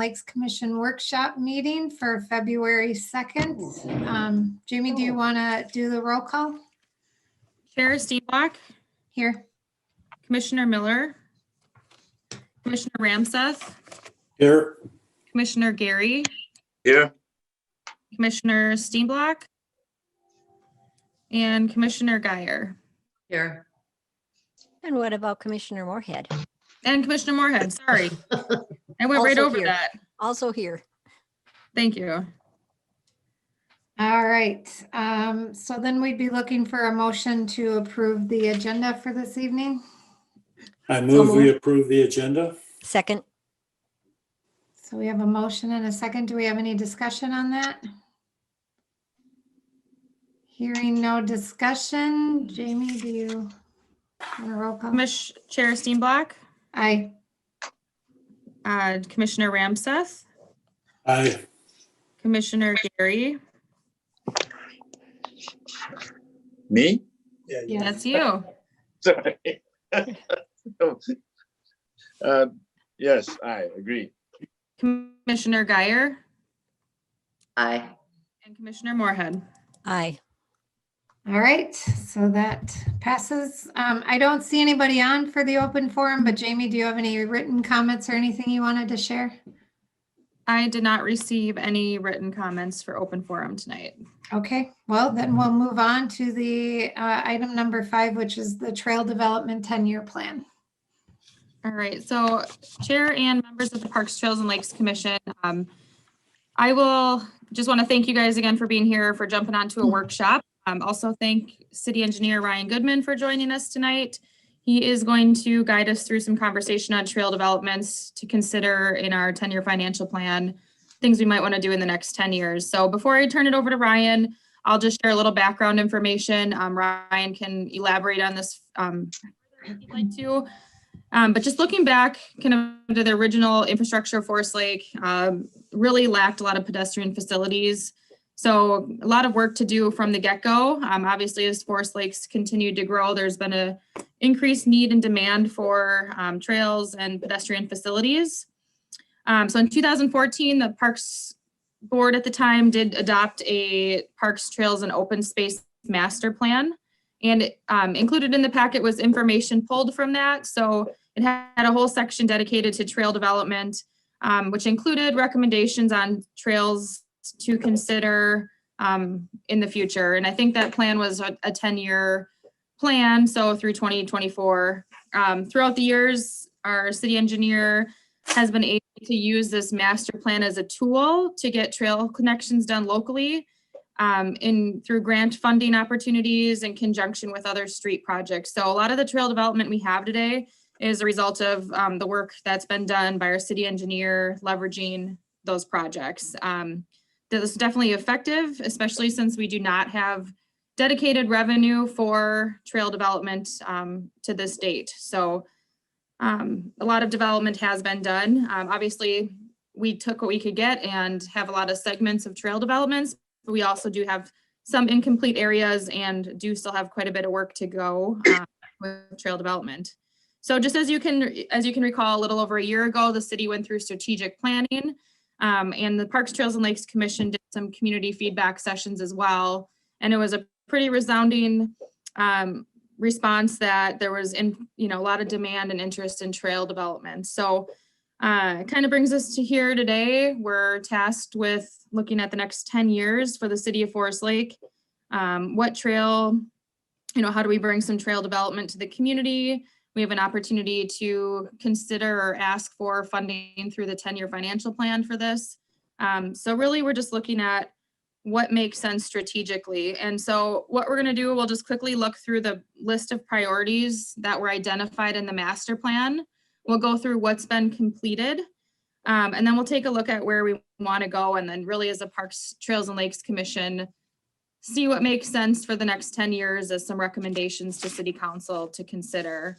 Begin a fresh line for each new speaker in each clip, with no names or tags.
Lakes Commission workshop meeting for February 2nd. Jamie, do you want to do the roll call?
Chair Steenbach,
Here.
Commissioner Miller, Commissioner Ramseth,
Here.
Commissioner Gary,
Here.
Commissioner Steenbach, and Commissioner Geyer.
Here.
And what about Commissioner Moorhead?
And Commissioner Moorhead, sorry. I went right
Also
over
here.
that.
Also here.
Thank you.
All right. So then we'd be looking for a motion to approve the agenda for this evening.
I move we
moved.
approve the agenda.
Second,
So we have a motion and a second. Do we have any discussion on that? Hearing no discussion. Jamie, do you want a roll call?
Chair Steenbach,
Aye.
Commissioner Ramseth,
Aye.
Commissioner Gary,
Me?
Yes.
that's you.
Sorry. Yes, I agree.
Commissioner Geyer,
Aye.
and Commissioner Moorhead.
aye.
All right, so that passes. I don't see anybody on for the open forum, but Jamie, do you have any written comments or anything you wanted to share?
I did not receive any written comments for open forum tonight.
Okay, well, then we'll move on to the item number 5, which is the Trail Development 10-year plan.
All right, so Chair and members of the Parks, Trails, and Lakes Commission, I will just want to thank you guys again for being here, for jumping onto a workshop. Also thank City Engineer Ryan Goodman for joining us tonight. He is going to guide us through some conversation on trail developments to consider in our 10-year financial plan, things we might want to do in the next 10 years. So before I turn it over to Ryan, I'll just share a little background information. Ryan can elaborate on this if you'd like to. But just looking back kind of to the original infrastructure of Forest Lake, really lacked a lot of pedestrian facilities. So a lot of work to do from the get-go. Obviously, as Forest Lakes continued to grow, there's been a increased need and demand for trails and pedestrian facilities. So in 2014, the Parks Board at the time did adopt a Parks, Trails, and Open Space Master Plan. And included in the packet was information pulled from that. So it had a whole section dedicated to trail development, which included recommendations on trails to consider in the future. And I think that plan was a 10-year plan, so through 2024. Throughout the years, our city engineer has been able to use this master plan as a tool to get trail connections done locally through grant funding opportunities in conjunction with other street projects. So a lot of the trail development we have today is a result of the work that's been done by our city engineer leveraging those projects. This is definitely effective, especially since we do not have dedicated revenue for trail development to this date. So a lot of development has been done. Obviously, we took what we could get and have a lot of segments of trail developments, but we also do have some incomplete areas and do still have quite a bit of work to go with trail development. So just as you can recall, a little over a year ago, the city went through strategic planning. And the Parks, Trails, and Lakes Commission did some community feedback sessions as well. And it was a pretty resounding response that there was a lot of demand and interest in trail development. So it kind of brings us to here today. We're tasked with looking at the next 10 years for the city of Forest Lake. What trail, how do we bring some trail development to the community? We have an opportunity to consider or ask for funding through the 10-year financial plan for this. So really, we're just looking at what makes sense strategically. And so what we're going to do, we'll just quickly look through the list of priorities that were identified in the master plan. We'll go through what's been completed, and then we'll take a look at where we want to go. And then really, as a Parks, Trails, and Lakes Commission, see what makes sense for the next 10 years as some recommendations to City Council to consider.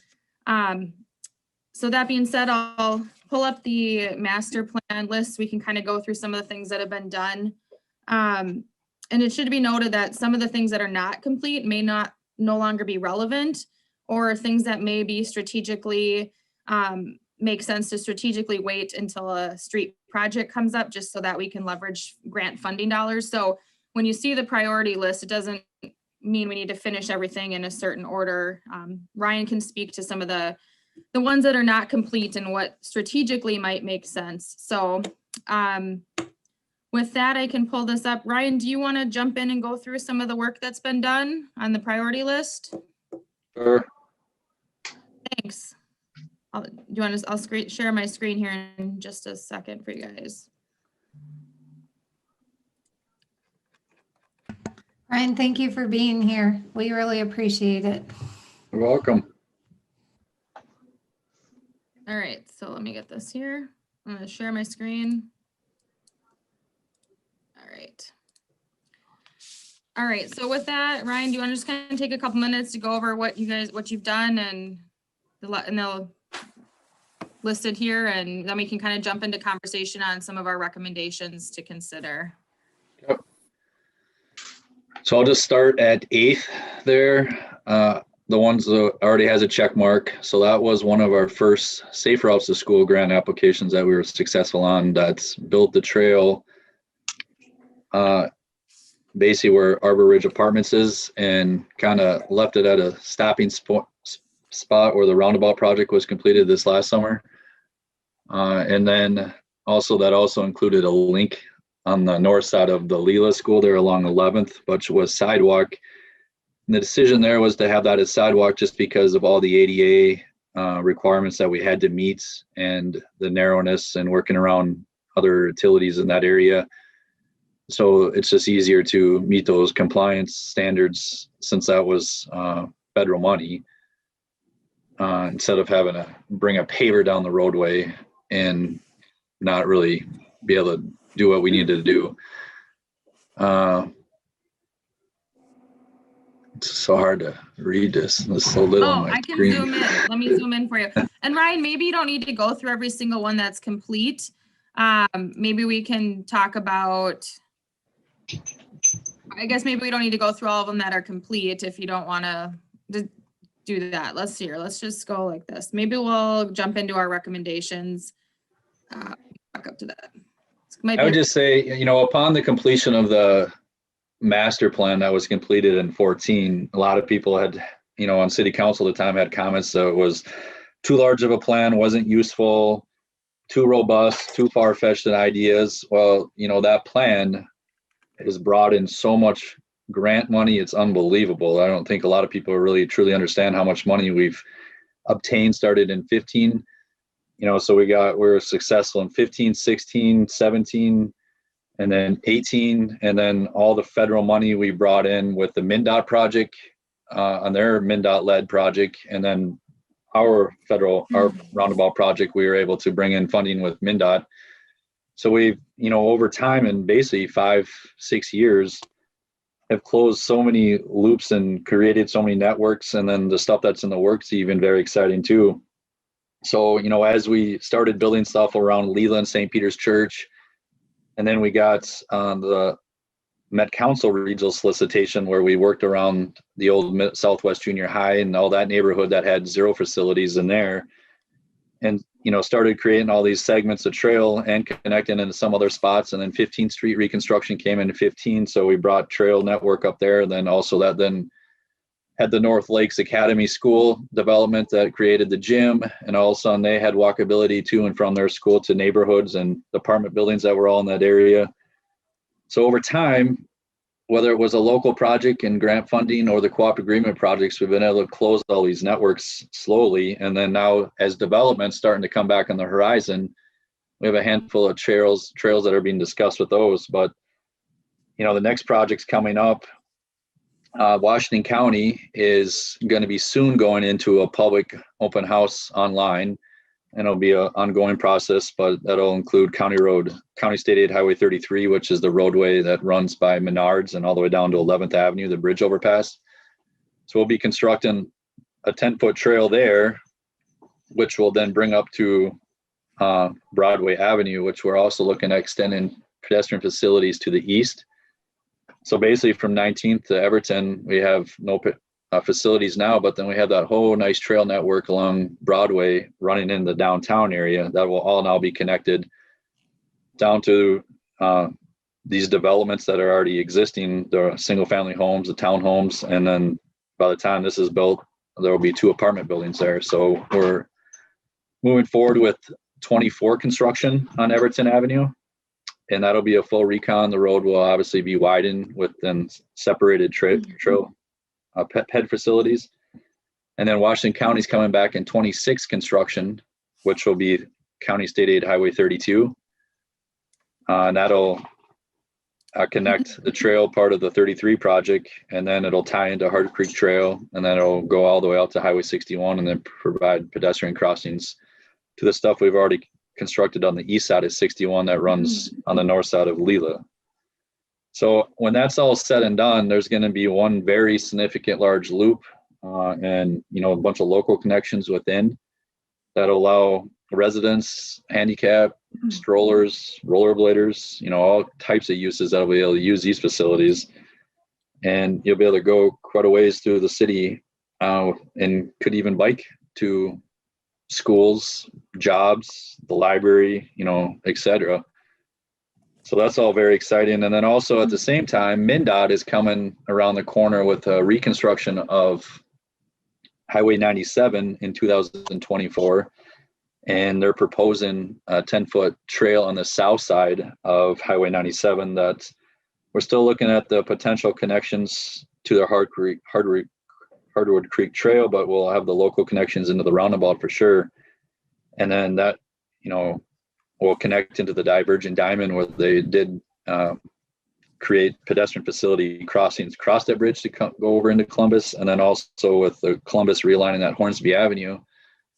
So that being said, I'll pull up the master plan list. We can kind of go through some of the things that have been done. And it should be noted that some of the things that are not complete may no longer be relevant, or things that may be strategically make sense to strategically wait until a street project comes up, just so that we can leverage grant funding dollars. So when you see the priority list, it doesn't mean we need to finish everything in a certain order. Ryan can speak to some of the ones that are not complete and what strategically might make sense. So with that, I can pull this up. Ryan, do you want to jump in and go through some of the work that's been done on the priority list?
Sure.
Thanks. I'll share my screen here in just a second for you guys.
Ryan, thank you for being here. We really appreciate it.
You're welcome.
All right, so let me get this here. I'm going to share my screen. All right. All right, so with that, Ryan, do you want to just kind of take a couple minutes to go over what you've done and they'll listed here, and then we can kind of jump into conversation on some of our recommendations to consider.
Yep. So I'll just start at 8th there. The ones that already has a check mark. So that was one of our first Safe Routes to School grant applications that we were successful on. That's built the trail basically where Arbor Ridge Apartments is, and kind of left it at a stopping spot where the roundabout project was completed this last summer. And then also that also included a link on the north side of the Leela School there along 11th, which was sidewalk. And the decision there was to have that as sidewalk just because of all the ADA requirements that we had to meet and the narrowness and working around other utilities in that area. So it's just easier to meet those compliance standards since that was federal money, instead of having to bring a paver down the roadway and not really be able to do what we needed to do. It's so hard to read this. There's so little on my
I can
screen.
zoom in. Let me zoom in for you. And Ryan, maybe you don't need to go through every single one that's complete. Maybe we can talk about, I guess maybe we don't need to go through all of them that are complete if you don't want to do that. Let's see here. Let's just go like this. Maybe we'll jump into our recommendations. Back up to that.
I would just say, upon the completion of the master plan that was completed in 2014, a lot of people had, on city council at the time had comments that it was too large of a plan, wasn't useful, too robust, too far-fetched in ideas. Well, that plan has brought in so much grant money, it's unbelievable. I don't think a lot of people really truly understand how much money we've obtained, started in 2015. So we were successful in 15, 16, 17, and then 2018, and then all the federal money we brought in with the MnDOT project on their MnDOT-led project, and then our roundabout project, we were able to bring in funding with MnDOT. So we've, over time and basically 5-6 years, have closed so many loops and created so many networks, and then the stuff that's in the works even very exciting too. So, as we started building stuff around Leland St. Peter's Church, and then we got the Met Council regional solicitation where we worked around the old Southwest Junior High and all that neighborhood that had 0 facilities in there, and started creating all these segments of trail and connecting into some other spots. And then 15th Street reconstruction came into 15, so we brought trail network up there. And then also that then had the North Lakes Academy School development that created the gym, and all of a sudden they had walkability to and from their school to neighborhoods and apartment buildings that were all in that area. So over time, whether it was a local project and grant funding or the co-op agreement projects, we've been able to close all these networks slowly. And then now as development's starting to come back on the horizon, we have a handful of trails that are being discussed with those. But, the next project's coming up. Washington County is going to be soon going into a public open house online, and it'll be an ongoing process, but that'll include County State Aid Highway 33, which is the roadway that runs by Menards and all the way down to 11th Avenue, the bridge overpass. So we'll be constructing a 10-foot trail there, which will then bring up to Broadway Avenue, which we're also looking at extending pedestrian facilities to the east. So basically from 19th to Everton, we have no facilities now, but then we have that whole nice trail network along Broadway running in the downtown area that will all now be connected. down to these developments that are already existing, the single family homes, the townhomes, and then by the time this is built, there will be 2 apartment buildings there. So we're moving forward with 24 construction on Everton Avenue, and that'll be a full recon. The road will obviously be widened with then separated trail ped facilities. And then Washington County's coming back in 26 construction, which will be County State Aid Highway 32. And that'll connect the trail part of the 33 project, and then it'll tie into Hardwood Creek Trail, and then it'll go all the way out to Highway 61 and then provide pedestrian crossings to the stuff we've already constructed on the east side of 61 that runs on the north side of Leela. So when that's all said and done, there's going to be one very significant large loop and, you know, a bunch of local connections within that allow residents, handicap, strollers, rollerbladers, you know, all types of uses that will be able to use these facilities. And you'll be able to go quite a ways through the city and could even bike to schools, jobs, the library, you know, etc. So that's all very exciting. And then also at the same time, MnDOT is coming around the corner with a reconstruction of Highway 97 in 2024. And they're proposing a 10-foot trail on the south side of Highway 97 that we're still looking at the potential connections to the Hardwood Creek Trail, but we'll have the local connections into the roundabout for sure. And then that, you know, will connect into the Divergent Diamond where they did create pedestrian facility crossings across that bridge to go over into Columbus. And then also with the Columbus realigning that Hornsby Avenue,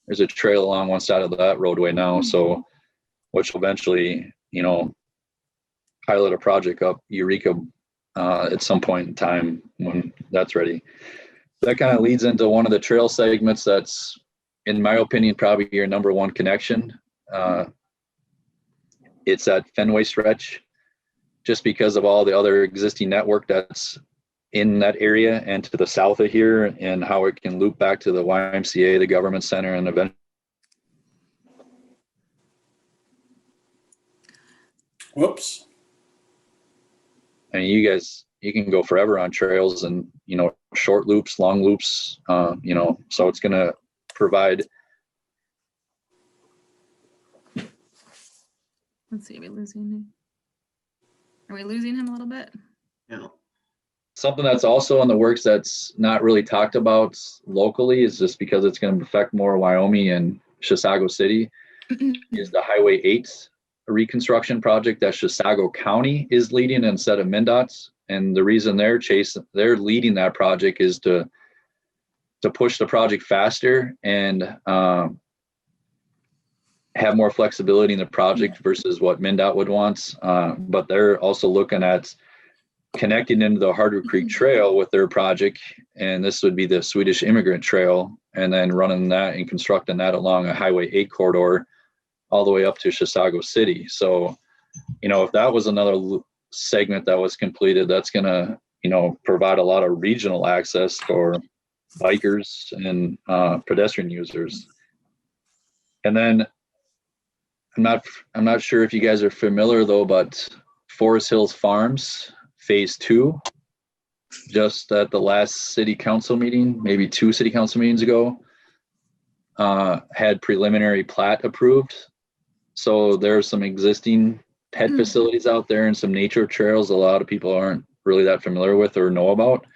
there's a trail along one side of that roadway now. So, which will eventually, you know, pilot a project up Eureka at some point in time when that's ready. That kind of leads into one of the trail segments that's, in my opinion, probably your number one connection. It's that Fenway stretch, just because of all the other existing network that's in that area and to the south of here, and how it can loop back to the YMCA, the government center, and eventually.
Whoops.
I mean, you can go forever on trails and, you know, short loops, long loops, you know, so it's going to provide.
Let's see, are we losing him? Are we losing him a little bit?
Yeah.
Something that's also in the works that's not really talked about locally is just because it's going to affect more Wyoming and Chisago City is the Highway 8 reconstruction project that Chisago County is leading instead of MnDOT's. And the reason they're leading that project is to push the project faster and have more flexibility in the project versus what MnDOT would want. But they're also looking at connecting into the Hardwood Creek Trail with their project. And this would be the Swedish Immigrant Trail, and then running that and constructing that along a Highway 8 corridor all the way up to Chisago City. So, you know, if that was another segment that was completed, that's going to, you know, provide a lot of regional access for bikers and pedestrian users. And then I'm not sure if you guys are familiar though, but Forest Hills Farms Phase 2, just at the last city council meeting, maybe 2 city council meetings ago, had preliminary plat approved. So there's some existing pet facilities out there and some nature trails a lot of people aren't really that familiar with or know about.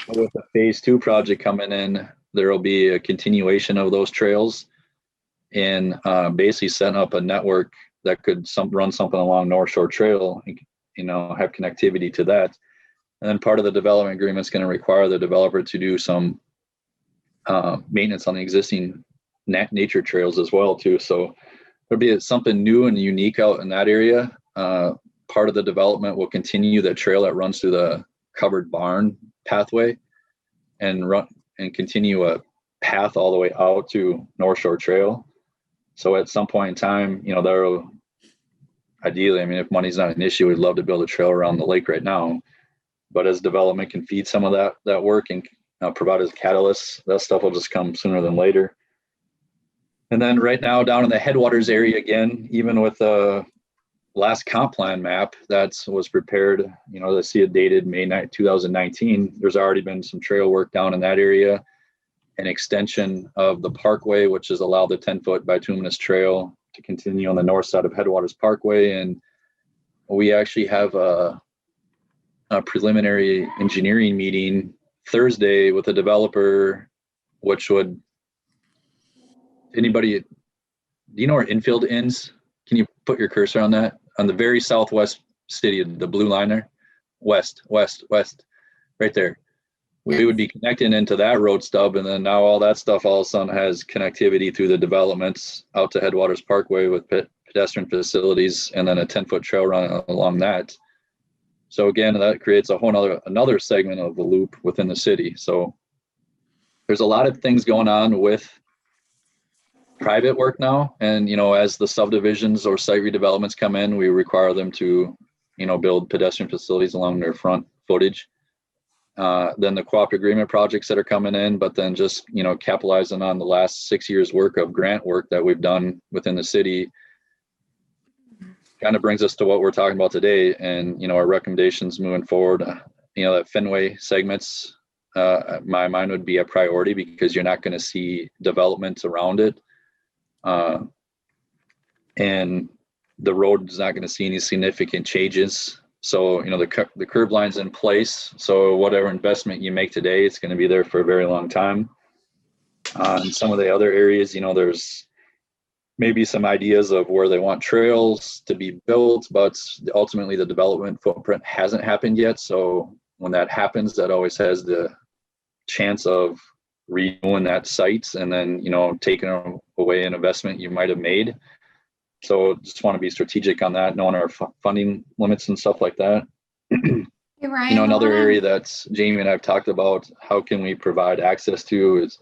But with the Phase 2 project coming in, there will be a continuation of those trails and basically setting up a network that could run something along North Shore Trail, you know, have connectivity to that. And then part of the development agreement is going to require the developer to do some maintenance on the existing nature trails as well too. So there'll be something new and unique out in that area. Part of the development will continue the trail that runs through the covered barn pathway and continue a path all the way out to North Shore Trail. So at some point in time, you know, there'll ideally, I mean, if money's not an issue, we'd love to build a trail around the lake right now. But as development can feed some of that work and provide as a catalyst, that stuff will just come sooner than later. And then right now down in the headwaters area again, even with last comp plan map that was prepared, to see it dated May 9, 2019, there's already been some trail work down in that area, an extension of the parkway, which has allowed the 10-foot bituminous trail to continue on the north side of Headwaters Parkway. And we actually have a preliminary engineering meeting Thursday with a developer, which would, anybody, do you know where infield ends? Can you put your cursor on that? On the very southwest city, the blue line there? West, right there. We would be connecting into that road stub, and then now all that stuff all of a sudden has connectivity through the developments out to Headwaters Parkway with pedestrian facilities, and then a 10-foot trail run along that. So again, that creates a whole another segment of the loop within the city. So there's a lot of things going on with private work now. And, as the subdivisions or site redevelopments come in, we require them to, build pedestrian facilities along their front footage. Then the co-op agreement projects that are coming in, but then just, capitalizing on the last 6 years work of grant work that we've done within the city kind of brings us to what we're talking about today. And, our recommendations moving forward, that Fenway segments, my mind would be a priority because you're not going to see development around it. And the road is not going to see any significant changes. So, the curb line's in place. So whatever investment you make today, it's going to be there for a very long time. In some of the other areas, there's maybe some ideas of where they want trails to be built, but ultimately the development footprint hasn't happened yet. So when that happens, that always has the chance of renewing that site and then, taking away an investment you might have made. So just want to be strategic on that, knowing our funding limits and stuff like that.
Hey, Ryan,
Another area that's Jamie and I've talked about, how can we provide access to is.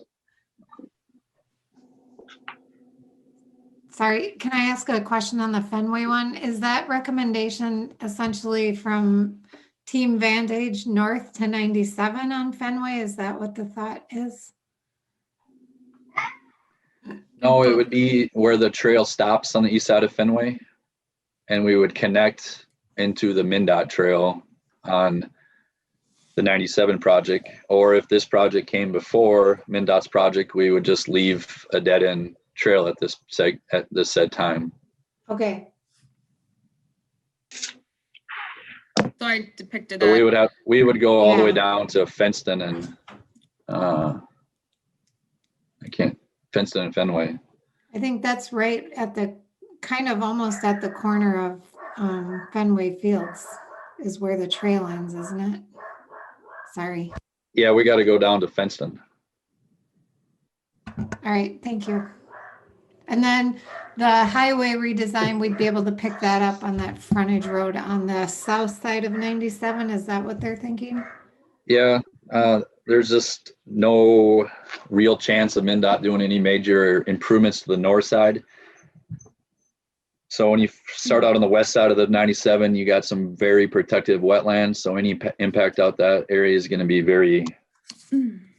Sorry, can I ask a question on the Fenway one? Is that recommendation essentially from Team Vantage north to 97 on Fenway? Is that what the thought is?
No, it would be where the trail stops on the east side of Fenway, and we would connect into the MnDOT trail on the 97 project. Or if this project came before MnDOT's project, we would just leave a dead end trail at this said time.
Okay.
So I depicted
So
that.
we would go all the way
Yeah.
down to Fenston and Fenston and Fenway.
I think that's right at the, kind of almost at the corner of Fenway Fields is where the trail ends, isn't it? Sorry.
Yeah, we got to go down to Fenston.
All right, thank you. And then the highway redesign, we'd be able to pick that up on that frontage road on the south side of 97. Is that what they're thinking?
Yeah, there's just no real chance of MnDOT doing any major improvements to the north side. So when you start out on the west side of the 97, you got some very protective wetlands. So any impact out that area is going to be very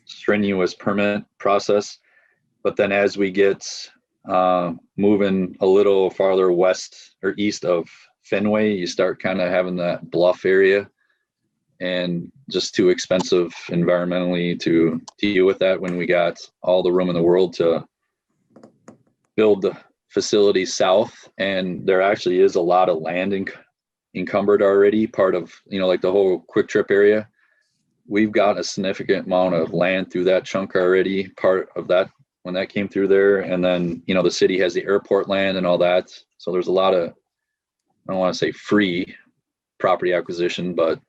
strenuous permit process. But then as we get moving a little farther west or east of Fenway, you start kind of having that bluff area, and just too expensive environmentally to deal with that when we got all the room in the world to build the facility south. And there actually is a lot of land encumbered already, part of, like the whole Quick Trip area. We've got a significant amount of land through that chunk already, part of that when that came through there. And then, the city has the airport land and all that. So there's a lot of, I don't want to say free property acquisition, but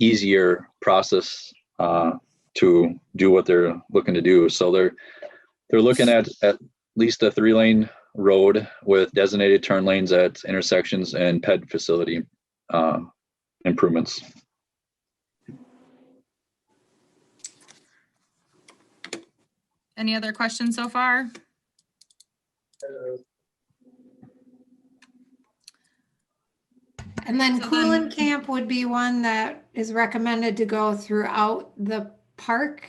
easier process to do what they're looking to do. So they're looking at least a 3-lane road with designated turn lanes at intersections and ped facility improvements.
Any other questions so far?
And then
So
Coolant
then-
Camp would be one that is recommended to go throughout the park.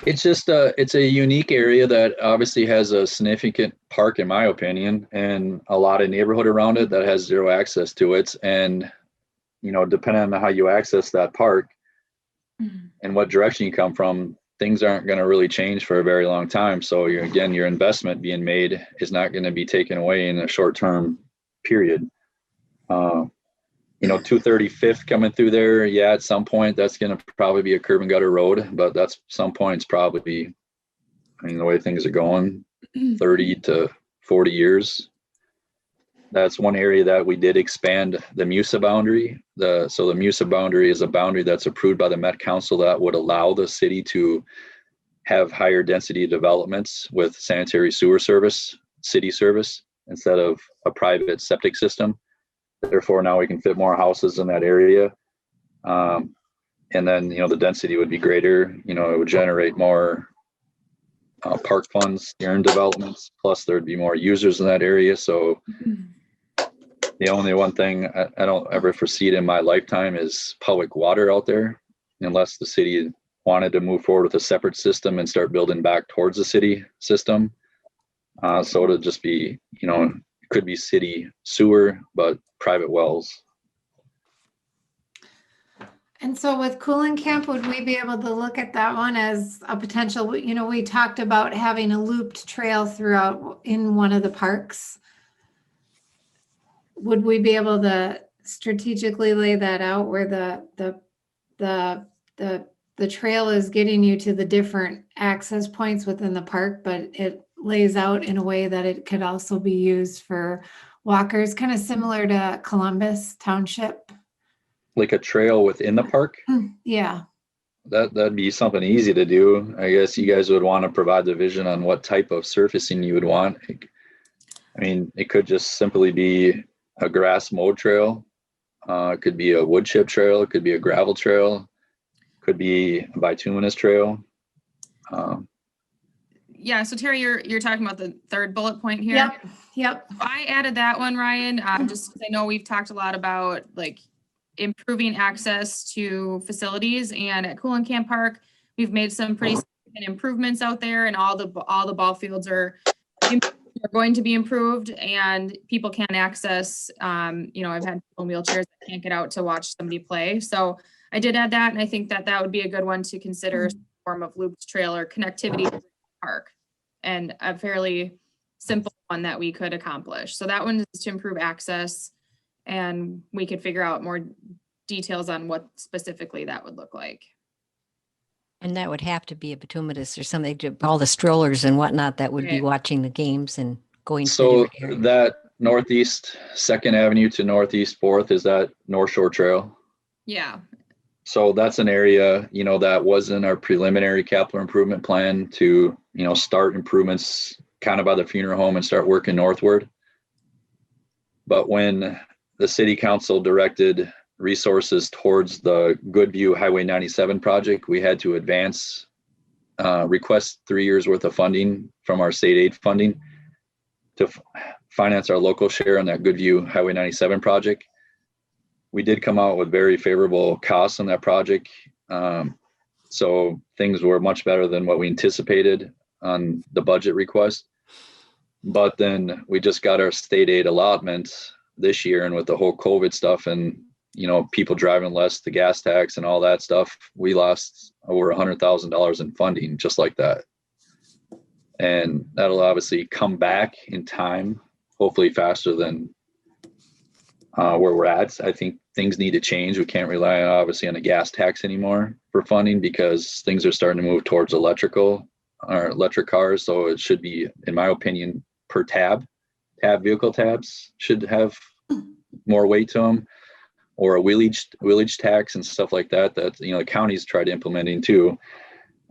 It's just it's a unique area that obviously has a significant park, in my opinion, and a lot of neighborhood around it that has zero access to it. And, you know, depending on how you access that park and what direction you come from, things aren't going to really change for a very long time. So your investment being made is not going to be taken away in a short-term period. You know, 235th coming through there. Yeah, at some point that's going to probably be a curb and gutter road, but that's some point it's probably, I mean, the way things are going, 30 to 40 years. That's one area that we did expand the MUSA boundary. So the MUSA boundary is a boundary that's approved by the Met Council that would allow the city to have higher density developments with sanitary sewer service, city service, instead of a private septic system. Therefore, now we can fit more houses in that area. And then, you know, the density would be greater. You know, it would generate more park funds during developments. Plus, there'd be more users in that area. So the only one thing I don't ever foresee it in my lifetime is public water out there, unless the city wanted to move forward with a separate system and start building back towards the city system. So it'll just be, you know, it could be city sewer, but private wells.
And so with Cooling Camp, would we be able to look at that one as a potential, you know, we talked about having a looped trail throughout in one of the parks. Would we be able to strategically lay that out where the trail is getting you to the different access points within the park, but it lays out in a way that it could also be used for walkers, kind of similar to Columbus Township?
Like a trail within the park?
Yeah.
That'd be something easy to do. I guess you guys would want to provide the vision on what type of surfacing you would want. I mean, it could just simply be a grass mowed trail. It could be a wood chip trail. It could be a gravel trail. Could be a bituminous trail.
Yeah, so Terry, you're talking about the third bullet point here.
Yep.
I added that one, Ryan, just because I know we've talked a lot about like improving access to facilities, and at Cooling Camp Park, we've made some pretty significant improvements out there, and all the ball fields are going to be improved, and people can access. You know, I've had people in wheelchairs that can't get out to watch somebody play, so I did add that, and I think that would be a good one to consider, some form of looped trail or connectivity to the park, and a fairly simple one that we could accomplish. So that one is to improve access, and we could figure out more details on what specifically that would look like.
And that would have to be a bituminous or something to all the strollers and whatnot that would be
Right.
watching the games and going.
So
to different areas.
that northeast 2nd Avenue to northeast 4th, is that North Shore Trail?
Yeah.
So that's an area, you know, that was in our preliminary capital improvement plan to, you know, start improvements kind of by the funeral home and start working northward. But when the city council directed resources towards the Goodview Highway 97 project, we had to advance, request 3 years worth of funding from our state aid funding to finance our local share on that Goodview Highway 97 project. We did come out with very favorable costs on that project. So things were much better than what we anticipated on the budget request. But then we just got our state aid allotment this year, and with the whole COVID stuff and, you know, people driving less, the gas tax and all that stuff, we lost over $100,000 in funding just like that. And that'll obviously come back in time, hopefully faster than where we're at. I think things need to change. We can't rely obviously on a gas tax anymore for funding, because things are starting to move towards electric cars. So it should be, in my opinion, per tab vehicle tabs should have more weight to them, or a wheelage tax and stuff like that, you know, the counties tried implementing too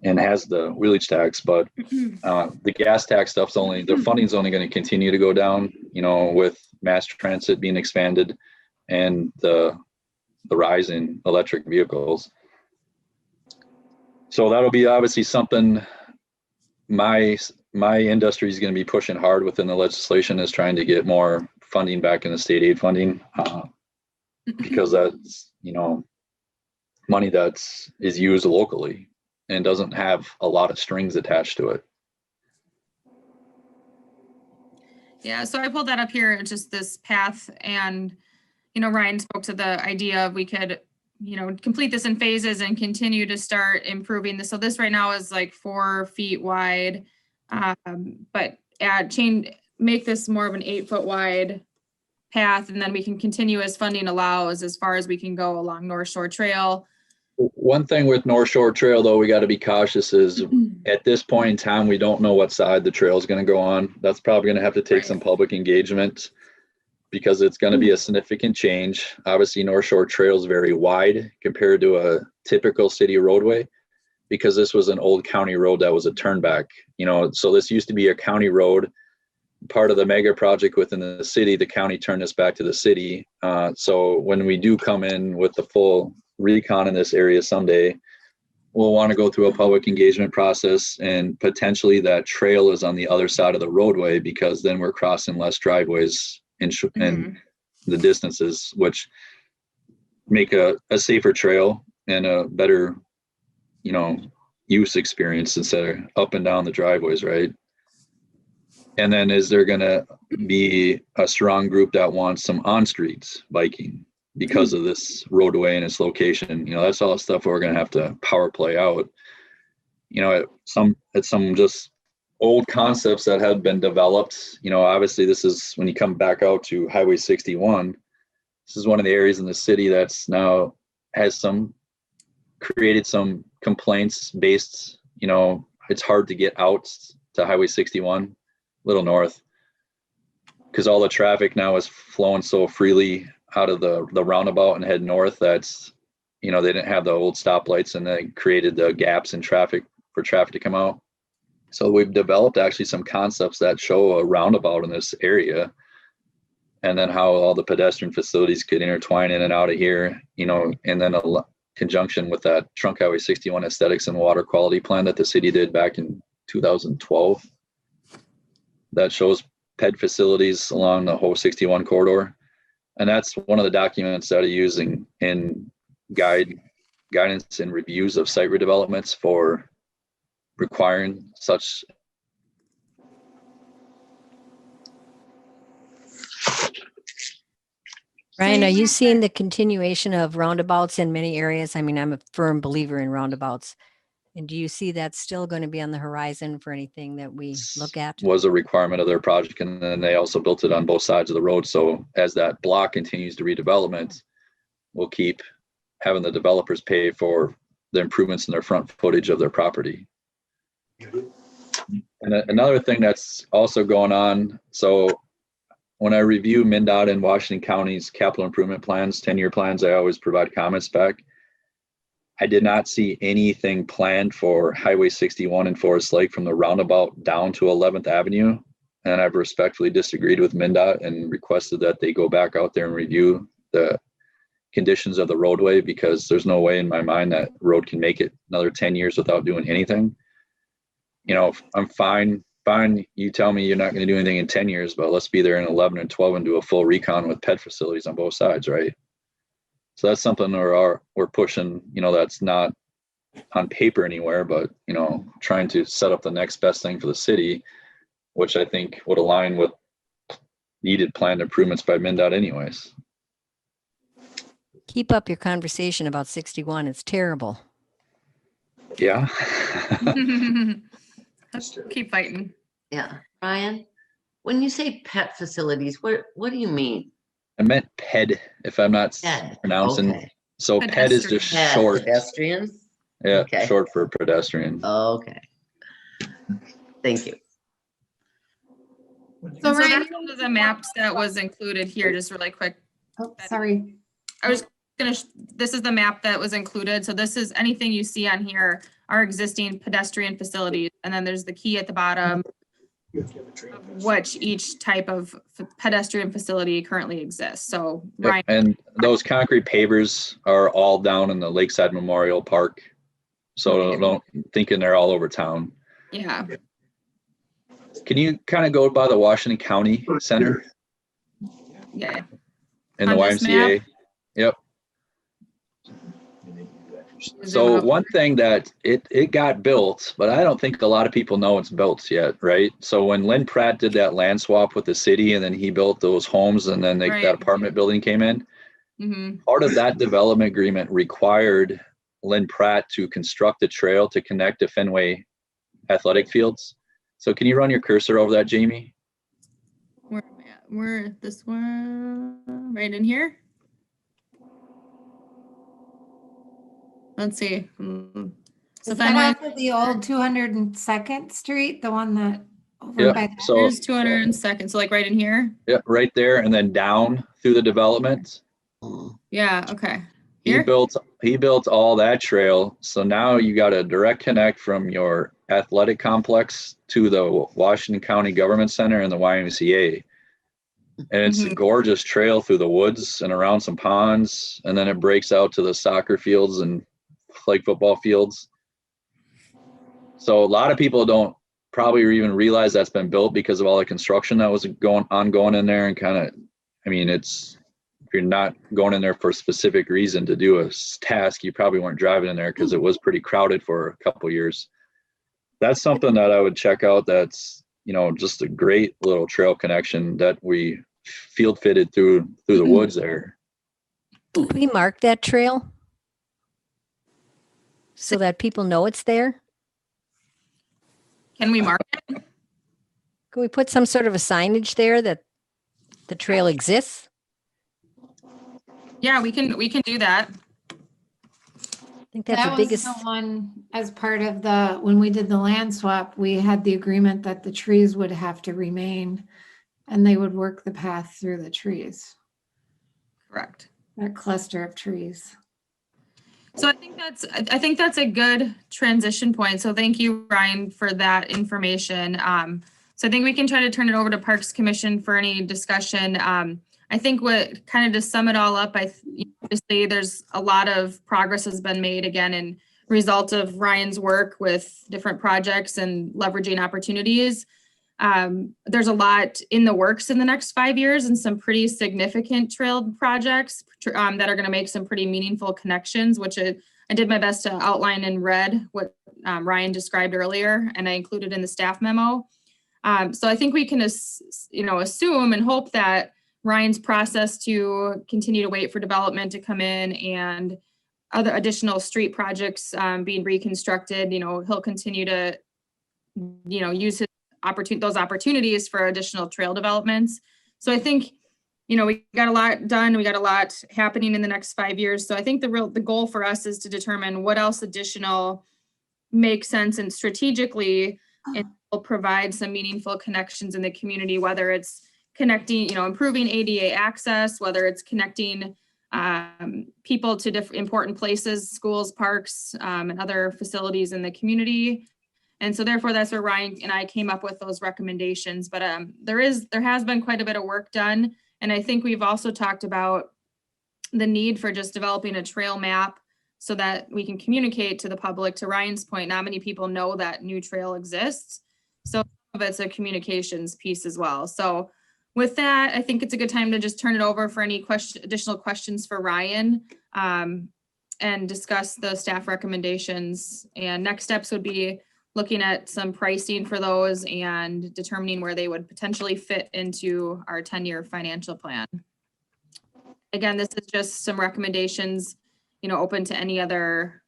and has the wheelage tax. But the gas tax stuff's the funding's only going to continue to go down, you know, with mass transit being expanded and the rise in electric vehicles. So that'll be obviously something my industry is going to be pushing hard within the legislation, is trying to get more funding back in the state aid funding, because that's, you know, money is used locally. and doesn't have a lot of strings attached to it.
Yeah, so I pulled that up here, just this path, and, Ryan spoke to the idea of we could, complete this in phases and continue to start improving this. So this right now is like 4 feet wide, but make this more of an 8-foot wide path, and then we can continue as funding allows as far as we can go along North Shore Trail.
One thing with North Shore Trail, though, we got to be cautious is at this point in time, we don't know what side the trail is going to go on. That's probably going to have to take some public engagement because it's going to be a significant change. Obviously, North Shore Trail is very wide compared to a typical city roadway because this was an old county road that was a turnback. So this used to be a county road. Part of the mega project within the city, the county turned this back to the city. So when we do come in with the full recon in this area someday, we'll want to go through a public engagement process, and potentially that trail is on the other side of the roadway because then we're crossing less driveways and the distances, which make a safer trail and a better, use experience instead of up and down the driveways, right? And then is there going to be a strong group that wants some on-streets biking because of this roadway and its location? That's all stuff we're going to have to power play out. It's some just old concepts that have been developed. Obviously this is when you come back out to Highway 61. This is one of the areas in the city that's now has created some complaints based, it's hard to get out to Highway 61. Little north, because all the traffic now is flowing so freely out of the roundabout and head north that's, they didn't have the old stoplights and they created the gaps in traffic for traffic to come out. So we've developed actually some concepts that show a roundabout in this area, and then how all the pedestrian facilities could intertwine in and out of here, and then conjunction with that Trunk Highway 61 aesthetics and water quality plan that the city did back in 2012. That shows PED facilities along the whole 61 corridor. And that's one of the documents that are using in guidance and reviews of site redevelopments for requiring such.
Ryan, are you seeing the continuation of roundabouts in many areas? I mean, I'm a firm believer in roundabouts. And do you see that still going to be on the horizon for anything that we look at?
Was a requirement of their project, and then they also built it on both sides of the road. So as that block continues to redevelopment, we'll keep having the developers pay for the improvements in their front footage of their property. And another thing that's also going on, so when I review MnDOT and Washington County's capital improvement plans, 10-year plans, I always provide comments back. I did not see anything planned for Highway 61 in Forest Lake from the roundabout down to 11th Avenue. And I've respectfully disagreed with MnDOT and requested that they go back out there and review the conditions of the roadway, because there's no way in my mind that road can make it another 10 years without doing anything. I'm fine. You tell me you're not going to do anything in 10 years, but let's be there in 11 and 12 and do a full recon with PED facilities on both sides, right? So that's something we're pushing, that's not on paper anywhere, but, trying to set up the next best thing for the city, which I think would align with needed planned improvements by MnDOT anyways.
Keep up your conversation about 61. It's terrible.
Yeah.
Let's keep fighting.
Yeah. Ryan, when you say pet facilities, what do you mean?
I meant PED, if I'm not
Ped.
pronouncing.
Okay.
So PED is just
Pet,
short.
pedestrians?
Yeah,
Okay.
short for pedestrian.
Okay. Thank you.
So
Ryan,
that's one of the maps that was included here, just really quick.
Oh, sorry.
I was this is the map that was included. So this is anything you see on here are existing pedestrian facilities. And then there's the key at the bottom, which each type of pedestrian facility currently exists. So
Yep,
Ryan,
and those concrete pavers are all down in the Lakeside Memorial Park. So don't thinking they're all over town.
yeah.
Can you kind of go by the Washington County Center
Yeah.
in the
On this
YMCA? Yep. So one thing that it got built, but I don't think a lot of people know it's built yet, right? So when Lynn Pratt did that land swap with the city and then he built those homes and then
Right.
that apartment building came in,
Mhm.
part of that development agreement required Lynn Pratt to construct a trail to connect to Fenway athletic fields. So can you run your cursor over that, Jamie?
Where am I at? Where this one? Right in here? Let's see. So
Is that
Fenway,
off of the old 202nd Street, the one that over
Yeah,
by?
so
here's 202nd. So like right in here?
yeah, right there and then down through the development.
Yeah, okay.
He
Here?
built all that trail. So now you got a direct connect from your athletic complex to the Washington County Government Center and the YMCA. And it's a
Mhm.
gorgeous trail through the woods and around some ponds. And then it breaks out to the soccer fields and flag football fields. So a lot of people don't probably even realize that's been built because of all the construction that was ongoing in there and kind of, I mean, if you're not going in there for a specific reason to do a task, you probably weren't driving in there because it was pretty crowded for a couple years. That's something that I would check out. That's, just a great little trail connection that we field fitted through the woods there.
Can we mark that trail so that people know it's there?
Can we mark it?
Can we put some sort of a signage there that the trail exists?
Yeah, we can do that.
I think that's
That
the
was
biggest.
the one, as part of when we did the land swap, we had the agreement that the trees would have to remain and they would work the path through the trees,
Correct.
that cluster of trees.
So I think that's a good transition point. So thank you, Ryan, for that information. So I think we can try to turn it over to Parks Commission for any discussion. I think what kind of to sum it all up, obviously there's a lot of progress has been made again in result of Ryan's work with different projects and leveraging opportunities. There's a lot in the works in the next 5 years and some pretty significant trail projects that are going to make some pretty meaningful connections, which I did my best to outline in red what Ryan described earlier, and I included in the staff memo. So I think we can, assume and hope that Ryan's process to continue to wait for development to come in and other additional street projects being reconstructed, he'll continue to, use his those opportunities for additional trail developments. So I think, we got a lot done. We got a lot happening in the next 5 years. So I think the goal for us is to determine what else additional makes sense and strategically and will provide some meaningful connections in the community, whether it's connecting, improving ADA access, whether it's connecting people to different important places, schools, parks, and other facilities in the community. And so therefore, that's where Ryan and I came up with those recommendations. But there has been quite a bit of work done. And I think we've also talked about the need for just developing a trail map so that we can communicate to the public. To Ryan's point, not many people know that new trail exists. So it's a communications piece as well. So with that, I think it's a good time to just turn it over for any additional questions for Ryan and discuss the staff recommendations. And next steps would be looking at some pricing for those and determining where they would potentially fit into our 10-year financial plan. Again, this is just some recommendations, open to any other.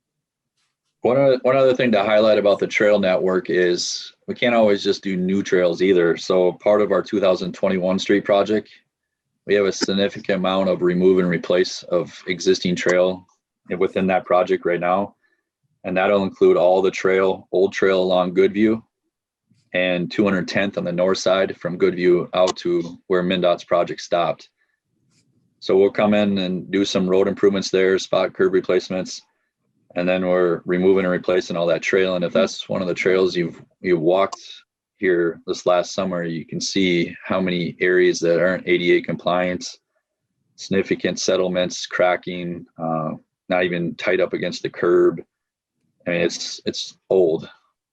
One other thing to highlight about the trail network is we can't always just do new trails either. So part of our 2021 street project, we have a significant amount of remove and replace of existing trail within that project right now. And that'll include all the old trail along Goodview and 210th on the north side from Goodview out to where MnDOT's project stopped. So we'll come in and do some road improvements there, spot curb replacements, and then we're removing and replacing all that trail. And if that's one of the trails you've walked here this last summer, you can see how many areas that aren't ADA compliant, significant settlements, cracking, not even tight up against the curb. I mean, it's old.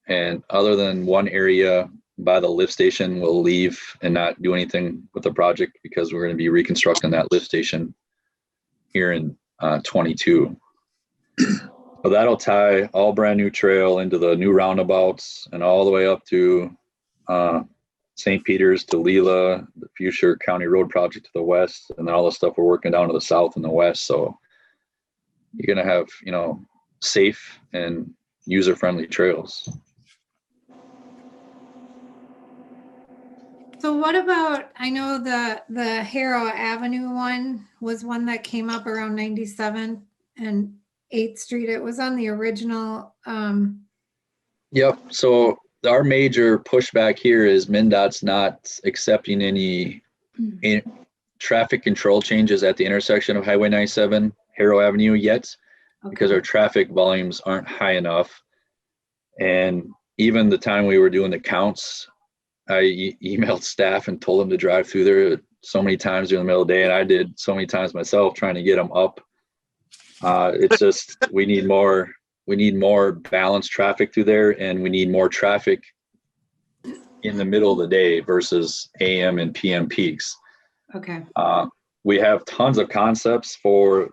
And other than one area by the lift station, we'll leave and not do anything with the project because we're going to be reconstructing that lift station here in 22. So that'll tie all brand new trail into the new roundabouts and all the way up to St. Peter's to Leela, the Fuchsia County Road Project to the west, and then all the stuff we're working down to the south and the west. So you're going to have, safe and user-friendly trails.
So what about, I know the Harrow Avenue one was one that came up around 97 and 8th Street. It was on the original.
Yep. So our major pushback here is MnDOT's not accepting any traffic control changes at the intersection of Highway 97, Harrow Avenue yet, because our traffic volumes aren't high enough. And even the time we were doing the counts, I emailed staff and told them to drive through there so many times during the middle of the day, and I did so many times myself trying to get them up. It's just we need more balanced traffic through there, and we need more traffic in the middle of the day versus AM and PM peaks.
Okay.
We have tons of concepts for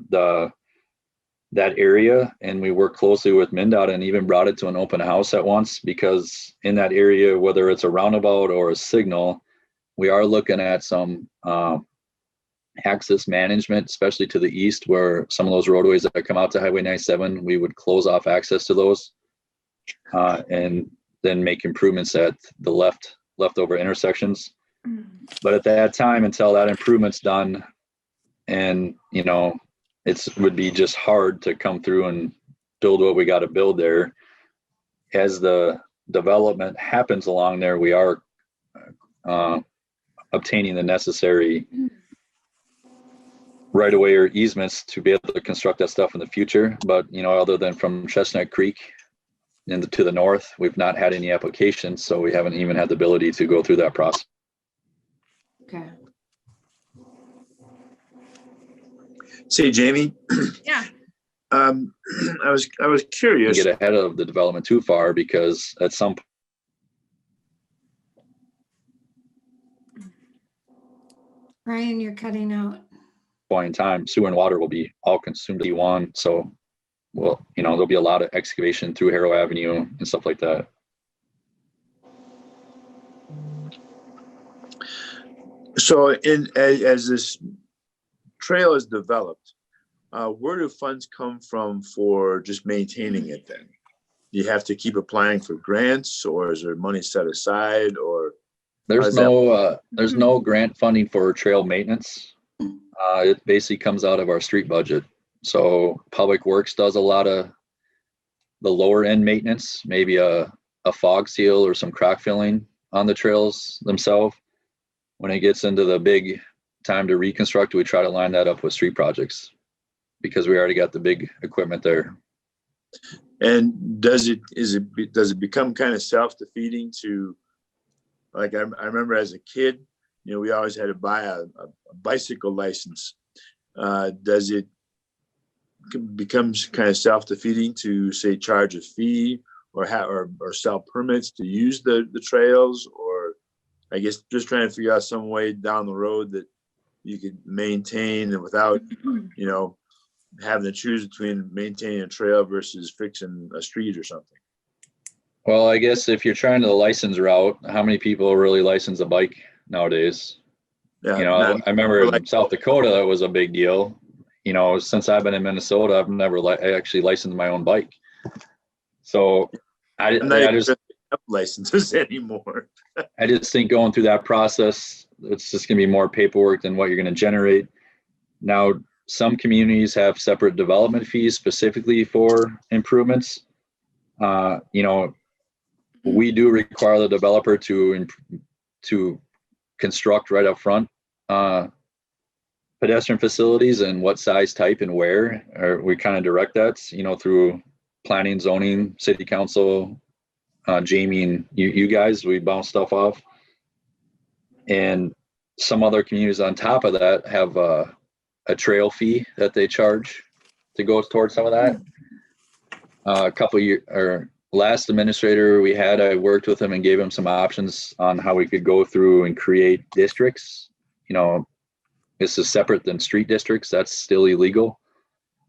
that area, and we work closely with MnDOT and even brought it to an open house at once, because in that area, whether it's a roundabout or a signal, we are looking at some access management, especially to the east, where some of those roadways that come out to Highway 97, we would close off access to those and then make improvements at the leftover intersections. But at that time, until that improvement's done, and it would be just hard to come through and build what we got to build there. As the development happens along there, we are obtaining the necessary right of way or easements to be able to construct that stuff in the future. But other than from Chestnut Creek to the north, we've not had any applications, so we haven't even had the ability to go through that process.
Okay.
Say, Jamie,
Yeah.
I was curious.
Get ahead of the development too far, because at some
Ryan, you're cutting out.
point in time, sewer and water will be all consumed at E1. So, there'll be a lot of excavation through Harrow Avenue and stuff like that.
So as this trail is developed, where do funds come from for just maintaining it then? Do you have to keep applying for grants, or is there money set aside, or?
There's no grant funding for trail maintenance. It basically comes out of our street budget. So Public Works does a lot of the lower end maintenance, maybe a fog seal or some crack filling on the trails themselves. When it gets into the big time to reconstruct, we try to line that up with street projects, because we already got the big equipment there.
And does it become kind of self-defeating to, like, I remember as a kid, we always had to buy a bicycle license. Does it becomes kind of self-defeating to, say, charge a fee or sell permits to use the trails? Or I guess just trying to figure out some way down the road that you could maintain and without, having to choose between maintaining a trail versus fixing a street or something.
Well, I guess if you're trying to license route, how many people really license a bike nowadays?
Yeah,
I remember in South Dakota, that was a big deal. Since I've been in Minnesota, I've never actually licensed my own bike. So I just
have licenses anymore.
I just think going through that process, it's just going to be more paperwork than what you're going to generate. Now, some communities have separate development fees specifically for improvements. We do require the developer to construct right up front pedestrian facilities, and what size, type, and where. Or we kind of direct that, through planning, zoning, city council, Jamie and you guys. We bounce stuff off. And some other communities on top of that have a trail fee that they charge to go towards some of that. A couple of years, or last administrator we had, I worked with him and gave him some options on how we could go through and create districts. This is separate than street districts. That's still illegal.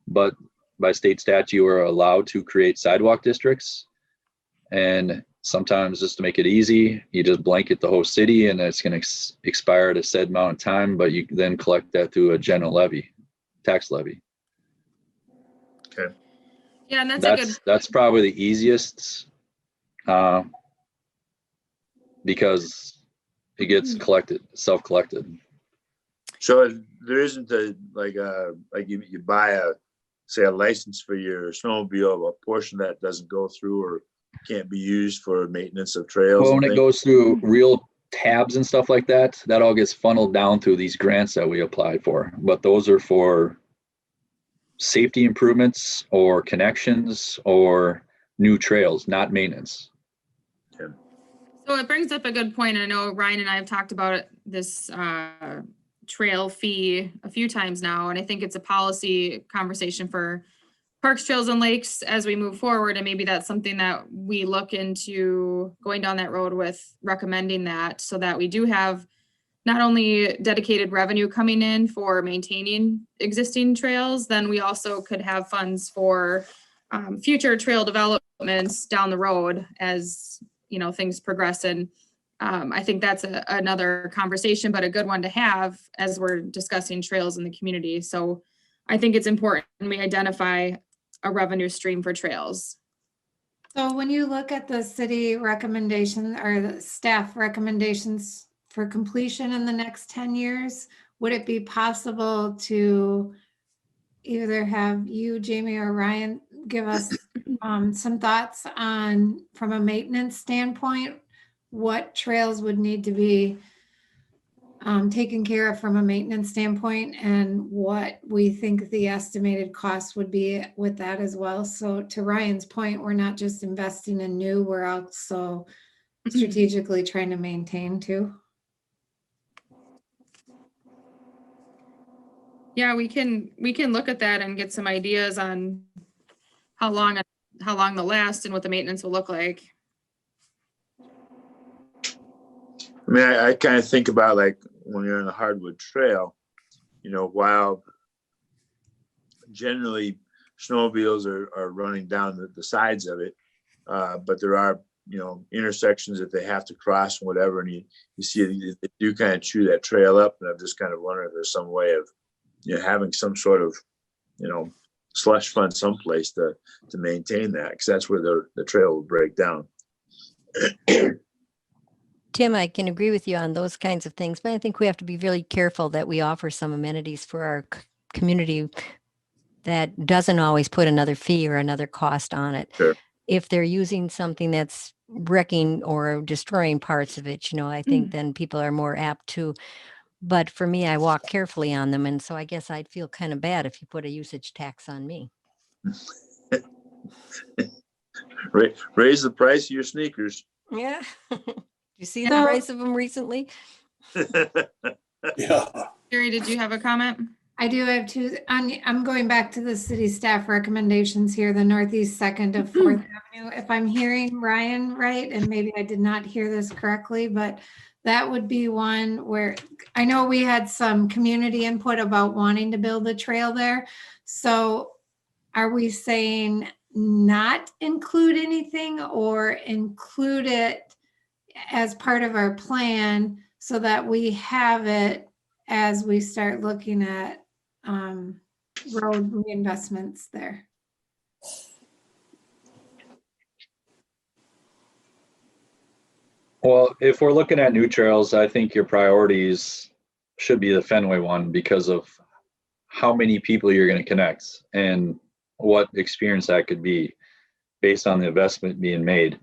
But by state statute, you are allowed to create sidewalk districts. And sometimes just to make it easy, you just blanket the whole city and it's going to expire at a said amount of time, but you then collect that through a general levy, tax levy.
Yeah, and that's a good,
That's probably the easiest, because it gets collected, self-collected.
So there isn't like you buy say a license for your snowmobile, a portion that doesn't go through or can't be used for maintenance of trails.
Well,
and
when it
things?
goes through real tabs and stuff like that, that all gets funneled down through these grants that we applied for. But those are for safety improvements or connections or new trails, not maintenance.
so it brings up a good point. I know Ryan and I have talked about this trail fee a few times now, and I think it's a policy conversation for parks, trails, and lakes as we move forward. And maybe that's something that we look into going down that road with, recommending that, so that we do have not only dedicated revenue coming in for maintaining existing trails, then we also could have funds for future trail developments down the road as, you know, things progress. And I think that's another conversation, but a good one to have as we're discussing trails in the community. So I think it's important we identify a revenue stream for trails.
So when you look at the city recommendation or the staff recommendations for completion in the next 10 years, would it be possible to either have you, Jamie, or Ryan give us some thoughts on, from a maintenance standpoint, what trails would need to be taken care of from a maintenance standpoint, and what we think the estimated cost would be with that as well? So to Ryan's point, we're not just investing in new, we're also strategically trying to maintain too.
Yeah, we can look at that and get some ideas on how long they'll last and what the maintenance will look like.
I mean, I kind of think about like when you're on a hardwood trail, you know, while generally snowmobiles are running down the sides of it, but there are, you know, intersections that they have to cross and whatever, and you see they do kind of chew that trail up, and I'm just kind of wondering if there's some way of, you know, having some sort of, you know, slush fund someplace to maintain that, because that's where the trail will break down.
Tim, I can agree with you on those kinds of things, but I think we have to be really careful that we offer some amenities for our community that doesn't always put another fee or another cost on it.
Sure.
If they're using something that's wrecking or destroying parts of it, you know, I think then people are more apt to. But for me, I walk carefully on them. And so I guess I'd feel kind of bad if you put a usage tax on me.
Raise the price of your sneakers.
Yeah. You see the
So-
price of them recently?
Yeah.
Jerry, did you have a comment?
I do have two. I'm going back to the city staff recommendations here, the Northeast 2nd of 4th Avenue. If I'm hearing Ryan right, and maybe I did not hear this correctly, but that would be one where I know we had some community input about wanting to build a trail there. So are we saying not include anything, or include it as part of our plan so that we have it as we start looking at road reinvestments there?
Well, if we're looking at new trails, I think your priorities should be the Fenway one because of how many people you're going to connect and what experience that could be based on the investment being made.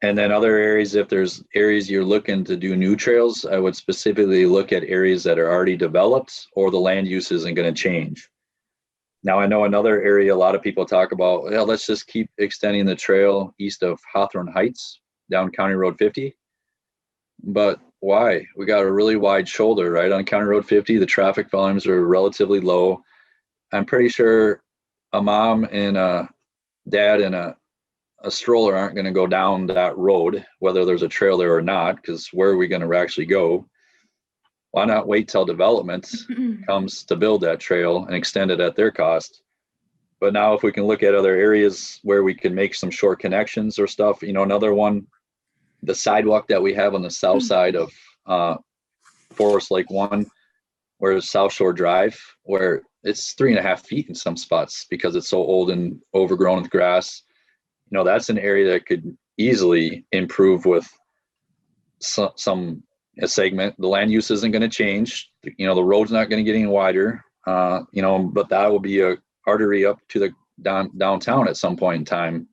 And then other areas, if there's areas you're looking to do new trails, I would specifically look at areas that are already developed or the land use isn't going to change. Now, I know another area a lot of people talk about, well, let's just keep extending the trail east of Hawthorne Heights down County Road 50. But why? We got a really wide shoulder, right? On County Road 50, the traffic volumes are relatively low. I'm pretty sure a mom and a dad and a stroller aren't going to go down that road, whether there's a trail there or not, because where are we going to actually go? Why not wait till development comes to build that trail and extend it at their cost? But now if we can look at other areas where we can make some short connections or stuff, another one, the sidewalk that we have on the south side of Forest Lake 1, where it's South Shore Drive, where it's 3.5 feet in some spots because it's so old and overgrown with grass. That's an area that could easily improve with a segment. The land use isn't going to change. The road's not going to get any wider. But that will be a artery up to the downtown at some point in time.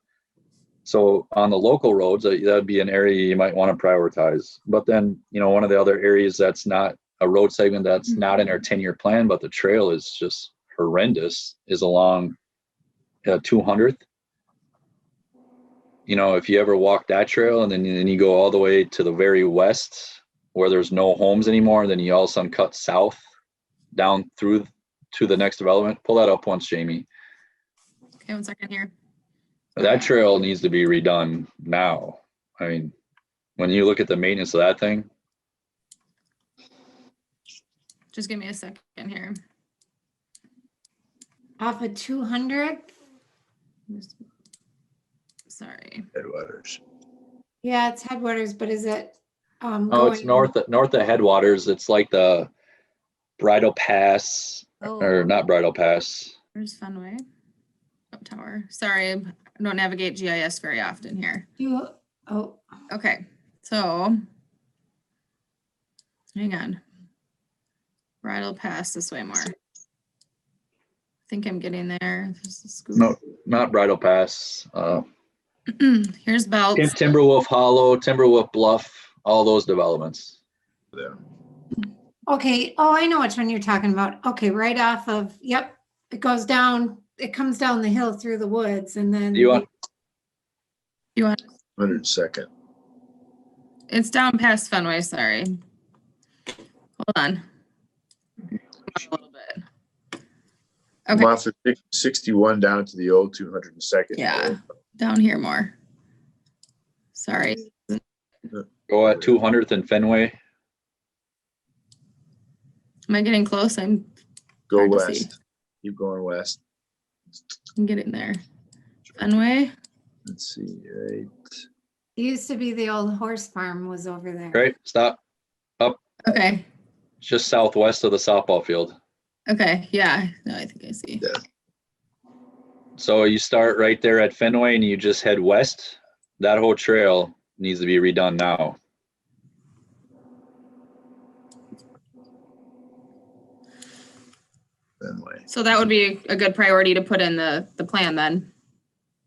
So on the local roads, that'd be an area you might want to prioritize. But then, one of the other areas that's not a road segment that's not in our 10-year plan, but the trail is just horrendous, is along 200th. If you ever walk that trail and then you go all the way to the very west where there's no homes anymore, and then you all of a sudden cut south down through to the next development. Pull that up once, Jamie.
Okay, 1 second here.
That trail needs to be redone now. I mean, when you look at the maintenance of that thing,
Just give me a second here.
Off of 200th?
Sorry.
Headwaters.
Yeah, it's Headwaters, but is it?
it's north of Headwaters. It's like the Bridle Pass, or not Bridle Pass.
Where's Fenway? Up Tower. Sorry, I don't navigate GIS very often here.
Oh,
Okay, so hang on. Bridle Pass this way more. I think I'm getting there. There's a scoop.
No, not Bridle Pass.
Here's Belts.
Timberwolf Hollow, Timberwolf Bluff, all those developments.
There.
okay. Oh, I know which one you're talking about. Okay, right off of, yep. It goes down, it comes down the hill through the woods and then.
You want
102nd.
It's down past Fenway, sorry. Hold on. A little bit.
I'm
Okay,
off of 61 down to the old 202nd.
yeah, down here more. Sorry.
go at 200th and Fenway.
Am I getting close? I'm
Go
hard to see.
west. Keep going west.
getting there. Fenway?
Let's see, right.
It used to be the old horse farm was over there.
Great, stop.
Okay,
Just southwest of the softball field.
okay, yeah, no, I think I see.
Yeah.
So you start right there at Fenway and you just head west. That whole trail needs to be redone now.
Fenway.
So that would be a good priority to put in the plan then,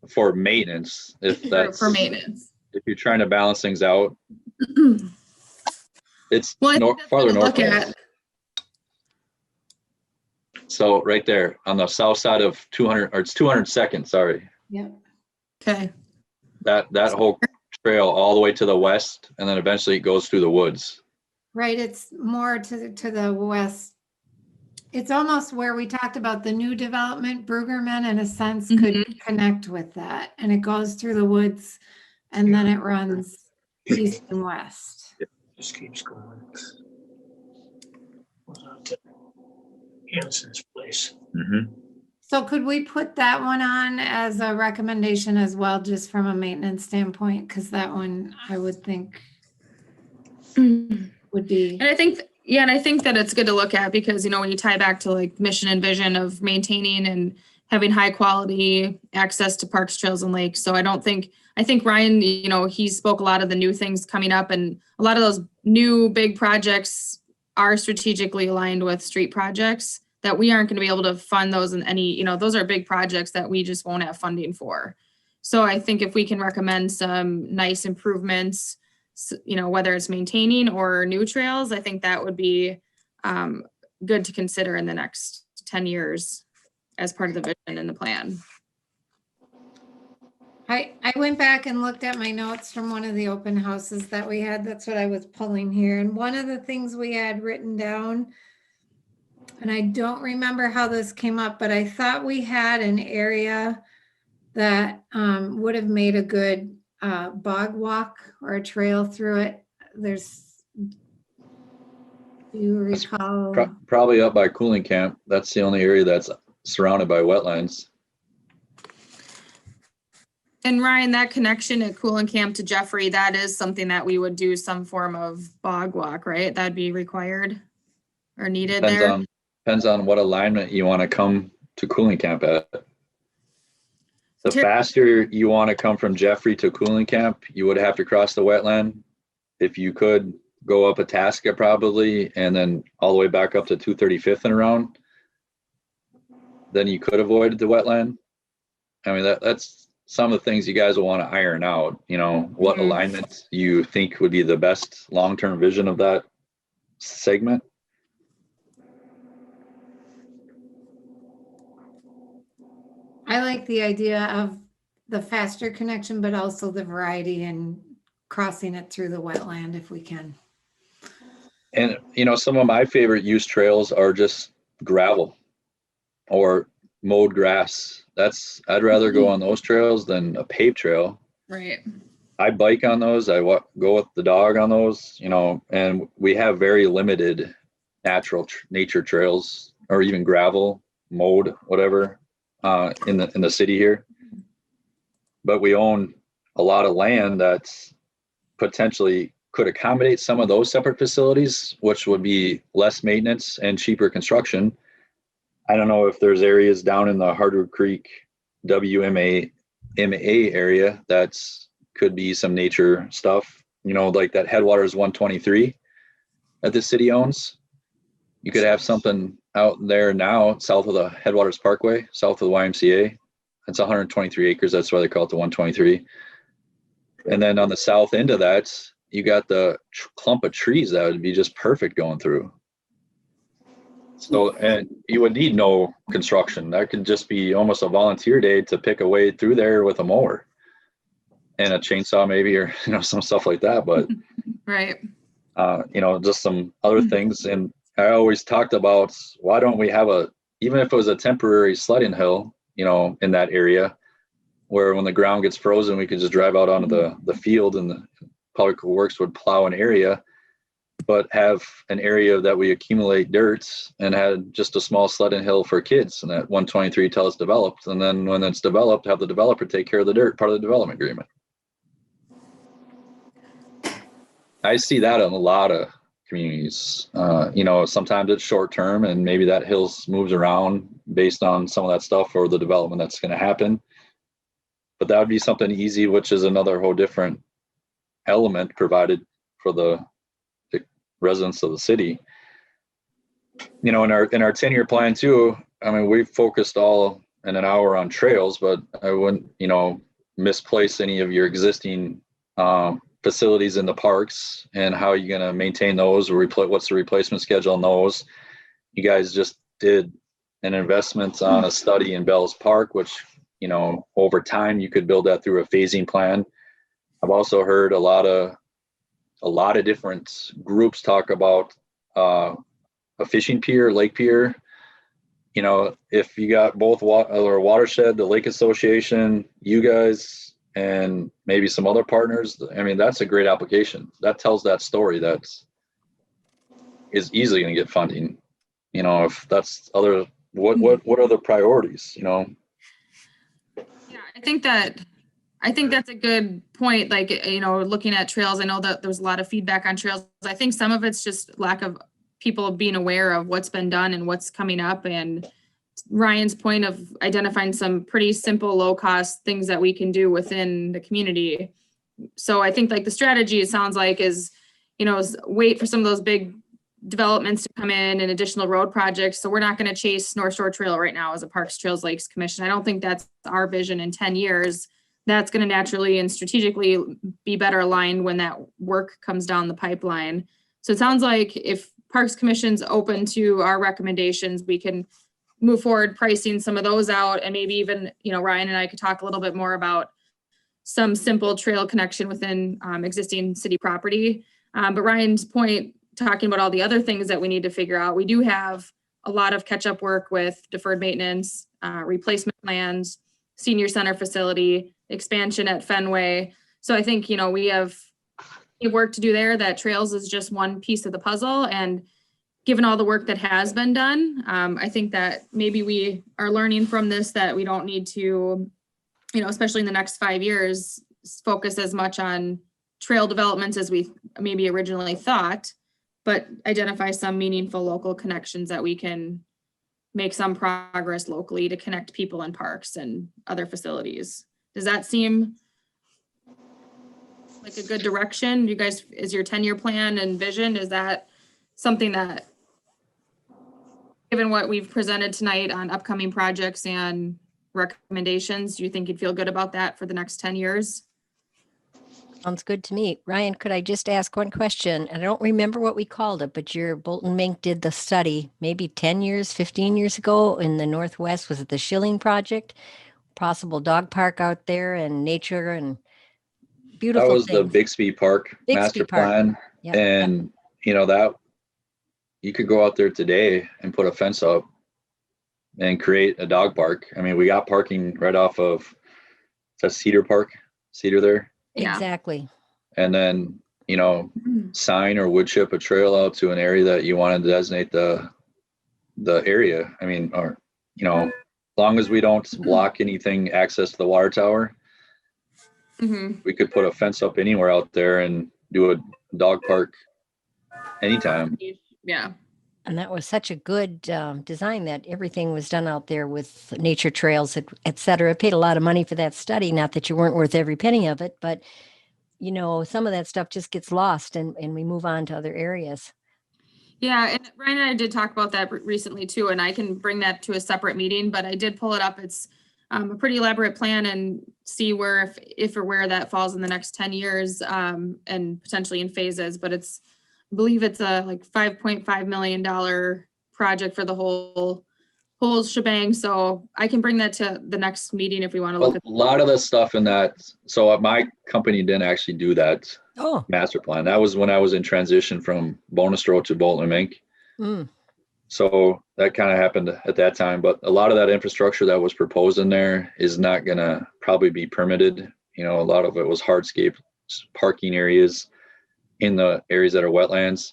For maintenance, if that's
for maintenance.
if you're trying to balance things out. It's
Well, I think that's
farther
good to
north.
look at.
So right there on the south side of 200, or it's 202nd, sorry.
Yep.
Okay,
That whole trail all the way to the west, and then eventually it goes through the woods.
Right, it's more to the west. It's almost where we talked about the new development, Brueggerman in a sense could connect with that. And it goes through the woods and then it runs east and west.
Just keeps going. Goes out to Hanson's place.
Mm-hmm.
So could we put that one on as a recommendation as well, just from a maintenance standpoint? Because that one I would think would be,
and I think, yeah, and I think that it's good to look at because, when you tie back to like mission and vision of maintaining and having high quality access to parks, trails and lakes. So I think Ryan, he spoke a lot of the new things coming up and a lot of those new big projects are strategically aligned with street projects that we aren't going to be able to fund those in any, those are big projects that we just won't have funding for. So I think if we can recommend some nice improvements, whether it's maintaining or new trails, I think that would be good to consider in the next 10 years as part of the vision and the plan.
I went back and looked at my notes from one of the open houses that we had. That's what I was pulling here. And one of the things we had written down, and I don't remember how this came up, but I thought we had an area that would have made a good bog walk or a trail through it. Do you recall?
Probably up by Cooling Camp. That's the only area that's surrounded by wetlands.
And Ryan, that connection at Cooling Camp to Jeffrey, that is something that we would do some form of bog walk, right? That'd be required or needed there.
Depends on what alignment you want to come to Cooling Camp at. The
Ter-
faster you want to come from Jeffrey to Cooling Camp, you would have to cross the wetland. If you could go up Itasca probably, and then all the way back up to 235th and around, then you could avoid the wetland. I mean, that's some of the things you guys will want to iron out, you know, what alignment you think would be the best long-term vision of that segment.
I like the idea of the faster connection, but also the variety and crossing it through the wetland if we can.
And, you know, some of my favorite use trails are just gravel or mowed grass. I'd rather go on those trails than a paved trail.
Right.
I bike on those. I go with the dog on those, you know, and we have very limited natural nature trails or even gravel, mowed, whatever, in the city here. But we own a lot of land that's potentially could accommodate some of those separate facilities, which would be less maintenance and cheaper construction. I don't know if there's areas down in the Hardwood Creek WMA area that's could be some nature stuff, you know, like that Headwaters 123 that the city owns. You could have something out there now south of the Headwaters Parkway, south of the YMCA. It's 123 acres. That's why they call it the 123. And then on the south end of that, you got the clump of trees that would be just perfect going through. So, and you would need no construction. That could just be almost a volunteer day to pick a way through there with a mower and a chainsaw maybe, or, you know, some stuff like that. But,
Right.
you know, just some other things. And I always talked about, why don't we have even if it was a temporary sledding hill, you know, in that area where when the ground gets frozen, we could just drive out onto the field and the Public Works would plow an area, but have an area that we accumulate dirt and had just a small sledding hill for kids, and that 123 till it's developed. And then when it's developed, have the developer take care of the dirt, part of the development agreement. I see that in a lot of communities. You know, sometimes it's short term and maybe that hill moves around based on some of that stuff or the development that's going to happen. But that would be something easy, which is another whole different element provided for the residents of the city. You know, in our 10-year plan too, I mean, we've focused all in an hour on trails, but I wouldn't, you know, misplace any of your existing facilities in the parks and how you're going to maintain those or what's the replacement schedule on those. You guys just did an investment on a study in Bells Park, which, you know, over time you could build that through a phasing plan. I've also heard a lot of different groups talk about a fishing pier, lake pier. You know, if you got both watershed, the Lake Association, you guys, and maybe some other partners, I mean, that's a great application. That tells that story that is easily going to get funding. You know, if that's what are the priorities, you know?
Yeah, I think that's a good point. Like, you know, looking at trails, I know that there's a lot of feedback on trails. I think some of it's just lack of people being aware of what's been done and what's coming up. And Ryan's point of identifying some pretty simple, low cost things that we can do within the community. So I think like the strategy, it sounds like, is, you know, is wait for some of those big developments to come in and additional road projects. So we're not going to chase North Shore Trail right now as a Parks, Trails, Lakes Commission. I don't think that's our vision in 10 years. That's going to naturally and strategically be better aligned when that work comes down the pipeline. So it sounds like if Parks Commission's open to our recommendations, we can move forward pricing some of those out, and maybe even, you know, Ryan and I could talk a little bit more about some simple trail connection within existing city property. But Ryan's point, talking about all the other things that we need to figure out, we do have a lot of catch-up work with deferred maintenance, replacement plans, senior center facility, expansion at Fenway. So I think, you know, we have work to do there. That trails is just one piece of the puzzle. And given all the work that has been done, I think that maybe we are learning from this that we don't need to especially in the next 5 years, focus as much on trail developments as we maybe originally thought, but identify some meaningful local connections that we can make some progress locally to connect people in parks and other facilities. Does that seem like a good direction? You guys, is your 10-year plan and vision, is that something that, given what we've presented tonight on upcoming projects and recommendations, do you think you'd feel good about that for the next 10 years?
Sounds good to me. Ryan, could I just ask one question? I don't remember what we called it, but your Bolton Mink did the study maybe 10 years, 15 years ago in the Northwest. Was it the Schilling Project? Possible dog park out there and nature and
That
beautiful
was the
things.
Bixby Park
Bixby
master
Park.
plan.
Yep.
And, that you could go out there today and put a fence up and create a dog park. I mean, we got parking right off of that Cedar Park, Cedar there.
Yeah.
Exactly.
And then, sign or wood chip a trail out to an area that you want to designate the area. I mean, or, as long as we don't block anything access to the water tower, we could put a fence up anywhere out there and do a dog park anytime.
Yeah.
And that was such a good design that everything was done out there with nature trails, et cetera. Paid a lot of money for that study. Not that you weren't worth every penny of it, but some of that stuff just gets lost and we move on to other areas.
Yeah, and Ryan and I did talk about that recently too, and I can bring that to a separate meeting, but I did pull it up. It's a pretty elaborate plan and see where, if or where that falls in the next 10 years and potentially in phases, but I believe it's a like $5.5 million project for the whole shebang. So I can bring that to the next meeting if we want to look
A
at.
lot of the stuff in that. So my company didn't actually do that
Oh.
master plan. That was when I was in transition from Bonestro to Bolton Mink.
Mm.
So that kind of happened at that time. But a lot of that infrastructure that was proposed in there is not going to probably be permitted. A lot of it was hardscape parking areas in the areas that are wetlands.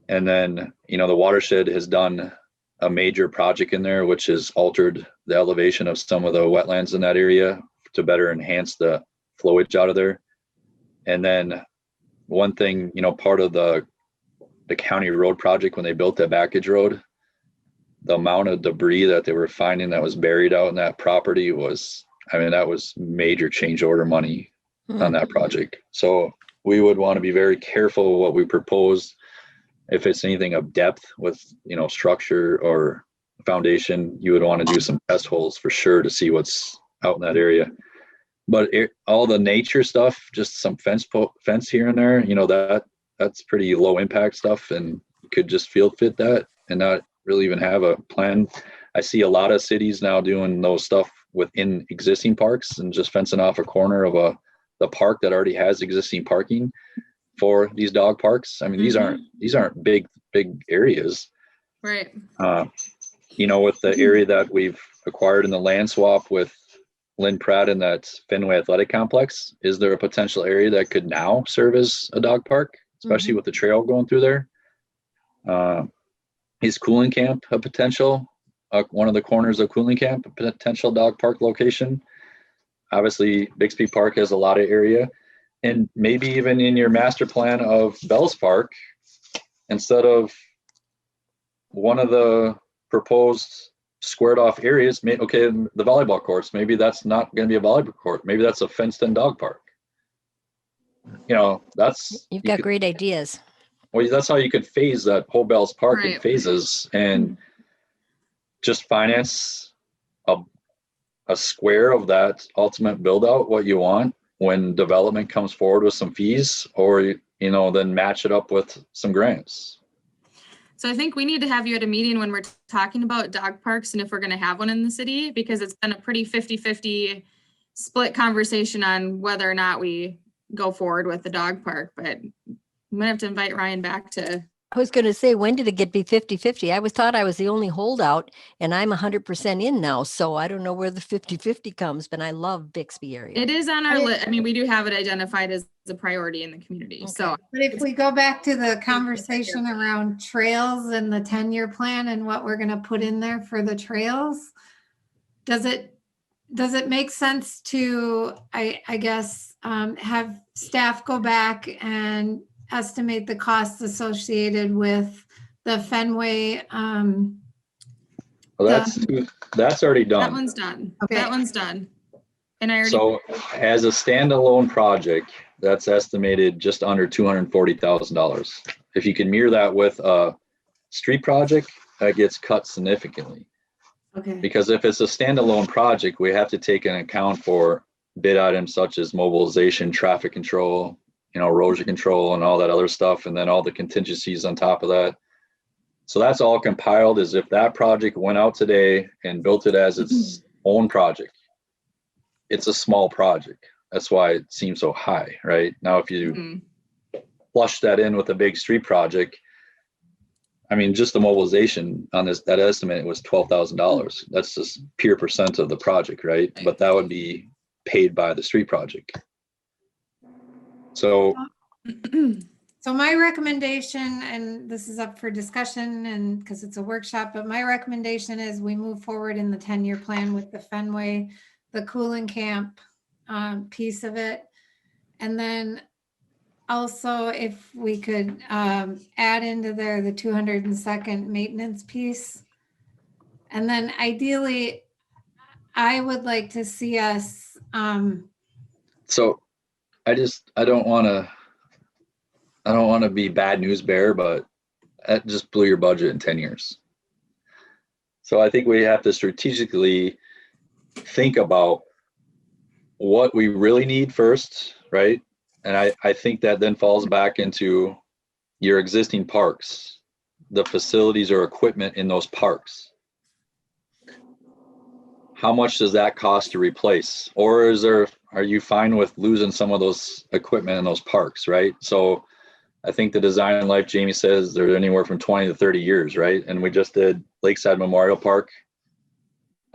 And then, the watershed has done a major project in there, which has altered the elevation of some of the wetlands in that area to better enhance the flowage out of there. And then one thing, part of the county road project, when they built that backage road, the amount of debris that they were finding that was buried out in that property was, that was major change order money on that project. So we would want to be very careful what we propose. If it's anything of depth with, structure or foundation, you would want to do some test holes for sure to see what's out in that area. But all the nature stuff, just some fence here and there, that's pretty low impact stuff, and you could just field fit that and not really even have a plan. I see a lot of cities now doing those stuff within existing parks and just fencing off a corner of the park that already has existing parking for these dog parks. I mean, these aren't big areas.
Right.
With the area that we've acquired in the land swap with Lynn Pratt and that Fenway Athletic Complex, is there a potential area that could now serve as a dog park, especially with the trail going through there? Is Cooling Camp a potential, one of the corners of Cooling Camp, a potential dog park location? Obviously, Bixby Park has a lot of area. And maybe even in your master plan of Bells Park, instead of one of the proposed squared off areas, the volleyball courts, maybe that's not going to be a volleyball court. Maybe that's a fenced in dog park.
You've got great ideas.
Well, that's how you could phase that whole Bells Park in
Right.
phases and just finance a square of that ultimate build out, what you want, when development comes forward with some fees, or, then match it up with some grants.
So I think we need to have you at a meeting when we're talking about dog parks and if we're going to have one in the city, because it's been a pretty 50-50 split conversation on whether or not we go forward with the dog park. But I'm going to have to invite Ryan back to.
I was going to say, when did it get be 50-50? I thought I was the only holdout and I'm 100% in now. So I don't know where the 50-50 comes, but I love Bixby area.
It is on our list. I mean, we do have it identified as a priority in the community. So
But if we go back to the conversation around trails and the 10-year plan and what we're going to put in there for the trails, does it make sense to, I guess, have staff go back and estimate the costs associated with the Fenway?
Well, that's already
That
done.
one's done.
Okay.
That one's done. And I already,
So as a standalone project, that's estimated just under $240,000. If you can mirror that with a street project, that gets cut significantly.
Okay,
Because if it's a standalone project, we have to take into account for bid items such as mobilization, traffic control, erosion control and all that other stuff. And then all the contingencies on top of that. So that's all compiled as if that project went out today and built it as its own project. It's a small project. That's why it seems so high, right? Now, if you
Mhm.
flush that in with a big street project, I mean, just the mobilization on that estimate was $12,000. That's just pure percent of the project, right? But that would be paid by the street project. So
so my recommendation, and this is up for discussion and because it's a workshop, but my recommendation is we move forward in the 10-year plan with the Fenway, the cooling camp piece of it. And then also if we could add into there the 202nd maintenance piece. And then ideally, I would like to see us,
So I don't want to be bad news bearer, but that just blew your budget in 10 years. So I think we have to strategically think about what we really need first, right? And I think that then falls back into your existing parks, the facilities or equipment in those parks. How much does that cost to replace? Or are you fine with losing some of those equipment in those parks, right? So I think the design life, Jamie says, they're anywhere from 20 to 30 years, right? And we just did Lakeside Memorial Park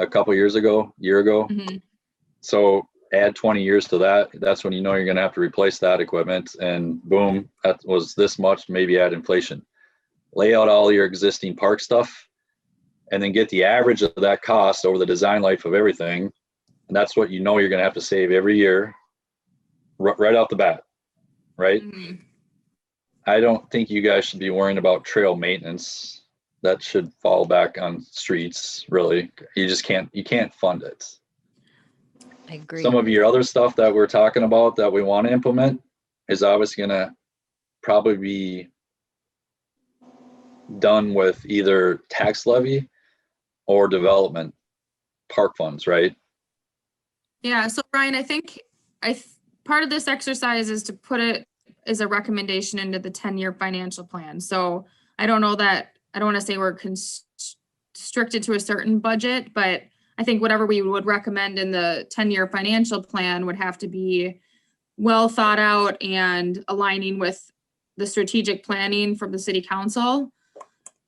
a couple year ago.
Mhm.
So add 20 years to that. That's when you know you're going to have to replace that equipment. And boom, that was this much, maybe add inflation. Lay out all your existing park stuff and then get the average of that cost over the design life of everything. And that's what you know you're going to have to save every year right out the bat, right?
Mhm.
I don't think you guys should be worrying about trail maintenance. That should fall back on streets, really. You can't fund it.
I agree.
Some of your other stuff that we're talking about that we want to implement is obviously going to probably be done with either tax levy or development park funds, right?
Yeah, so Brian, I think part of this exercise is to put it as a recommendation into the 10-year financial plan. So I don't want to say we're constricted to a certain budget, but I think whatever we would recommend in the 10-year financial plan would have to be well thought out and aligning with the strategic planning from the city council.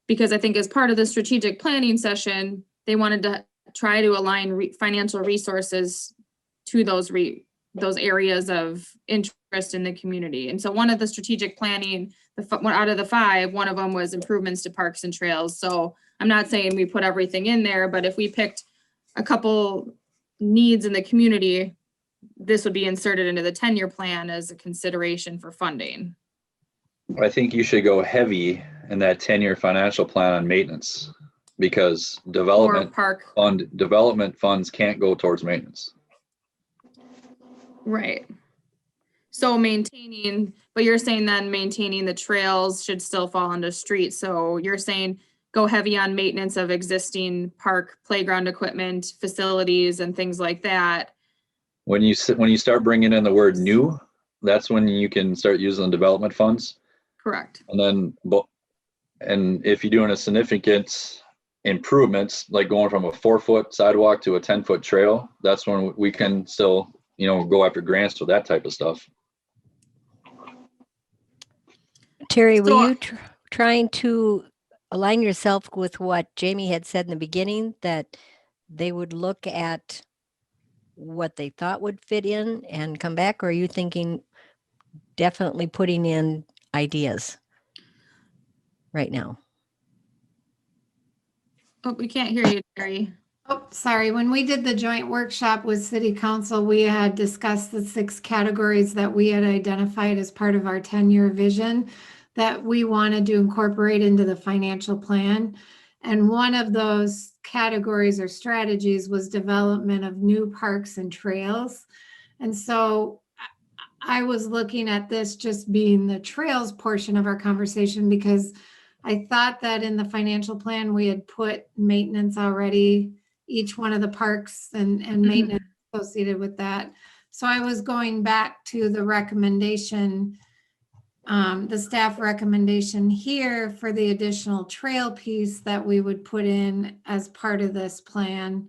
Because I think as part of the strategic planning session, they wanted to try to align financial resources to those areas of interest in the community. And so one of the strategic planning, one out of the 5, one of them was improvements to parks and trails. So I'm not saying we put everything in there, but if we picked a couple needs in the community, this would be inserted into the 10-year plan as a consideration for funding.
I think you should go heavy in that 10-year financial plan on maintenance because
Or
development
park,
funds can't go towards maintenance.
right. So but you're saying then maintaining the trails should still fall into streets. So you're saying go heavy on maintenance of existing park playground equipment, facilities and things like that.
When you start bringing in the word new, that's when you can start using development funds.
Correct.
And if you're doing a significant improvements, like going from a 4-foot sidewalk to a 10-foot trail, that's when we can still, go after grants for that type of stuff.
Terry, were
So-
you trying to align yourself with what Jamie had said in the beginning, that they would look at what they thought would fit in and come back? Or are you thinking definitely putting in ideas right now?
Oh, we can't hear you, Terry.
Oh, sorry. When we did the joint workshop with City Council, we had discussed the 6 categories that we had identified as part of our 10-year vision that we wanted to incorporate into the financial plan. And one of those categories or strategies was development of new parks and trails. And so I was looking at this just being the trails portion of our conversation because I thought that in the financial plan, we had put maintenance already, each one of the parks and maintenance associated with that. So I was going back to the recommendation, the staff recommendation here for the additional trail piece that we would put in as part of this plan.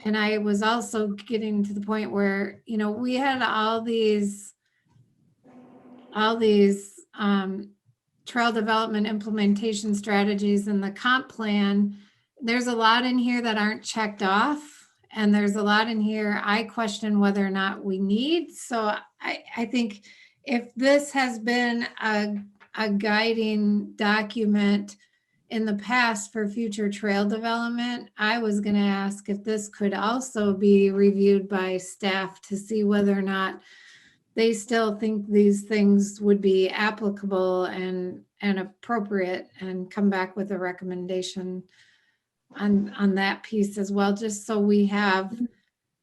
And I was also getting to the point where, you know, we had all these trail development implementation strategies in the comp plan. There's a lot in here that aren't checked off, and there's a lot in here I question whether or not we need. So I think if this has been a guiding document in the past for future trail development, I was going to ask if this could also be reviewed by staff to see whether or not they still think these things would be applicable and appropriate, and come back with a recommendation on that piece as well, just so we have,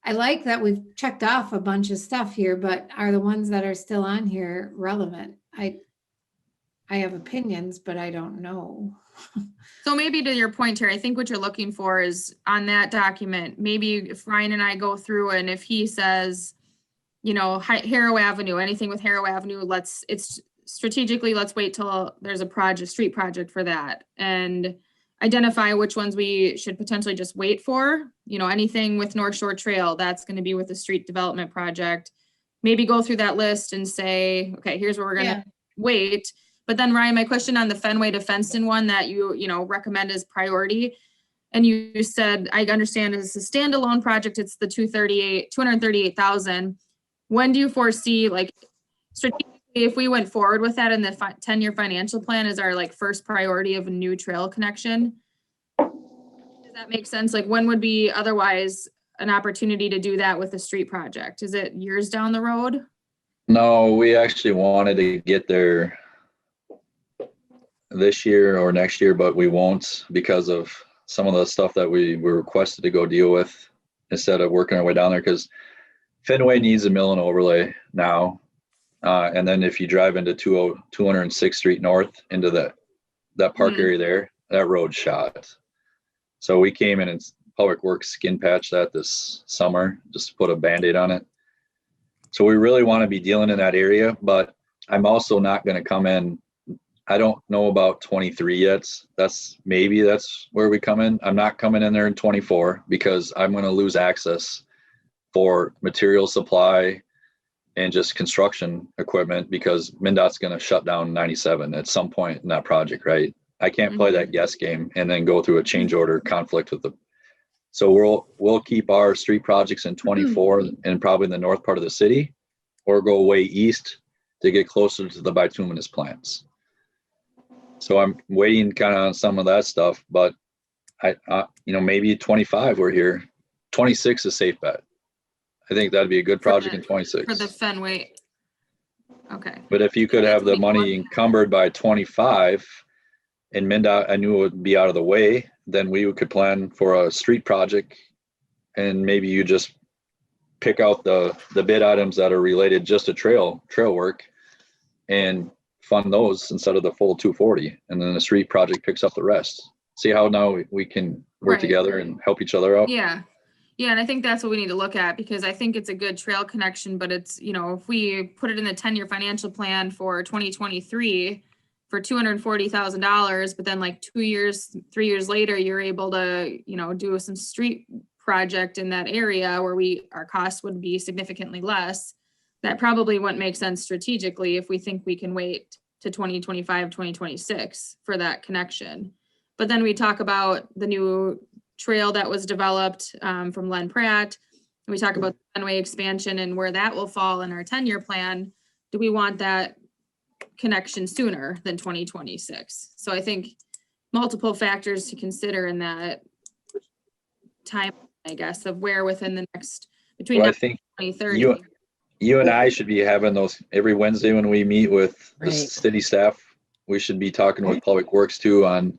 I like that we've checked off a bunch of stuff here, but are the ones that are still on here relevant? I have opinions, but I don't know.
So maybe to your point, Terry, I think what you're looking for is on that document, maybe if Ryan and I go through and if he says, you know, Harrow Avenue, anything with Harrow Avenue, it's strategically, let's wait till there's a street project for that, and identify which ones we should potentially just wait for. You know, anything with North Shore Trail, that's going to be with the street development project. Maybe go through that list and say, okay, here's where we're going to wait. But then Ryan, my question on the Fenway to Fenston one that you know, recommend as priority. And you said, I understand it's a standalone project. It's the 238,000. When do you foresee, like, strategically, if we went forward with that in the 10-year financial plan as our like first priority of a new trail connection? Does that make sense? Like, when would be otherwise an opportunity to do that with a street project? Is it years down the road?
No, we actually wanted to get there this year or next year, but we won't because of some of the stuff that we were requested to go deal with instead of working our way down there, because Fenway needs a mill and overlay now. And then if you drive into 206th Street North into that park area there, that road's shot. So we came in and Public Works skin patched that this summer, just to put a Band-Aid on it. So we really want to be dealing in that area, but I'm also not going to come in. I don't know about 23 yet. That's where we come in. I'm not coming in there in 24 because I'm going to lose access for material supply and just construction equipment because MnDOT's going to shut down 97 at some point in that project, right? I can't play that guess game and then go through a change order conflict with them. So we'll keep our street projects in 24 and probably in the north part of the city, or go way east to get closer to the bituminous plants. So I'm waiting kind of on some of that stuff, but maybe 25 we're here. 26 is a safe bet. I think that'd be a good project in 26.
For the Fenway. Okay.
But if you could have the money encumbered by 25 and MnDOT, I knew it would be out of the way, then we could plan for a street project, and maybe you just pick out the bid items that are related just to trail work and fund those instead of the full 240. And then the street project picks up the rest. See how now we can work together and help each other out.
Yeah. Yeah. And I think that's what we need to look at, because I think it's a good trail connection, but it's, if we put it in the 10-year financial plan for 2023 for $240,000, but then like 3 years later, you're able to, do some street project in that area where our costs would be significantly less. That probably wouldn't make sense strategically if we think we can wait to 2025, 2026 for that connection. But then we talk about the new trail that was developed from Len Pratt. We talk about the Fenway expansion and where that will fall in our 10-year plan. Do we want that connection sooner than 2026? So I think multiple factors to consider in that. time, I guess, of where within the next, between
Well,
now
I think
and 2030.
you and I should be having those every Wednesday when we meet with the
Right.
city staff. We should be talking with Public Works too on,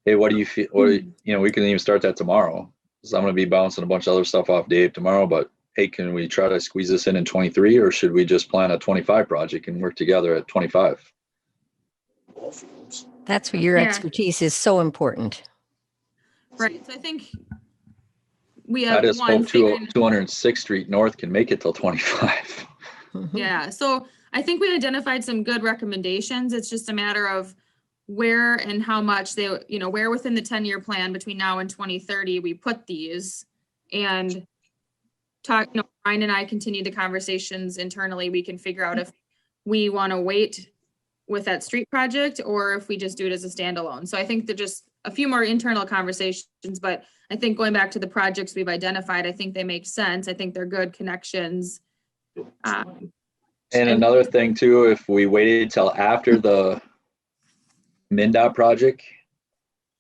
hey, what do you feel? We can even start that tomorrow. So I'm going to be bouncing a bunch of other stuff off Dave tomorrow, but hey, can we try to squeeze this in 23, or should we just plan a 25 project and work together at 25?
Ball fields.
That's where your
Yeah.
expertise is so important.
Right, so I think we
I
have
just
one
hope
figuring.
206th Street North can make it till 25.
Mhm.
Yeah, so I think we identified some good recommendations. It's just a matter of where and how much they, where within the 10-year plan between now and 2030, we put these and talk, Brian and I continue the conversations internally. We can figure out if we want to wait with that street project or if we just do it as a standalone. So I think that just a few more internal conversations, but I think going back to the projects we've identified, I think they make sense. I think they're good connections.
And another thing too, if we waited till after the MnDOT project,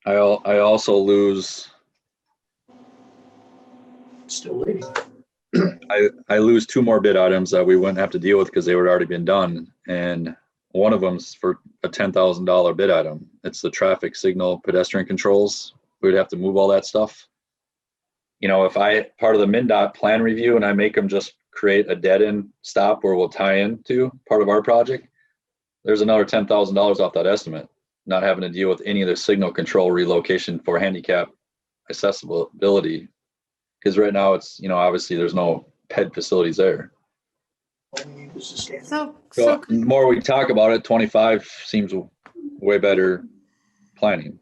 I also lose,
Still waiting.
I lose 2 more bid items that we wouldn't have to deal with because they would already been done. And one of them's for a $10,000 bid item. It's the traffic signal pedestrian controls. We'd have to move all that stuff. If I part of the MnDOT plan review and I make them just create a dead end stop where we'll tie into part of our project, there's another $10,000 off that estimate, not having to deal with any of the signal control relocation for handicap accessibility. Because right now it's, obviously there's no PED facilities there.
All we need is a standard.
So
So the more we talk about it, 25 seems way better planning.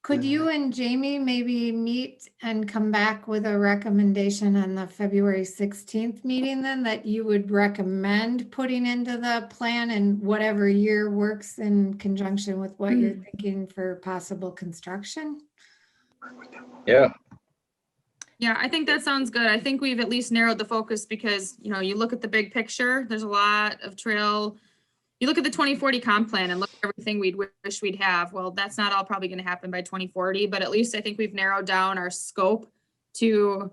could you and Jamie maybe meet and come back with a recommendation on the February 16th meeting then that you would recommend putting into the plan and whatever year works in conjunction with what you're thinking for possible construction?
Yeah.
Yeah, I think that sounds good. I think we've at least narrowed the focus because, you look at the big picture, there's a lot of trail. You look at the 2040 comp plan and look at everything we'd wish we'd have. Well, that's not all probably going to happen by 2040, but at least I think we've narrowed down our scope to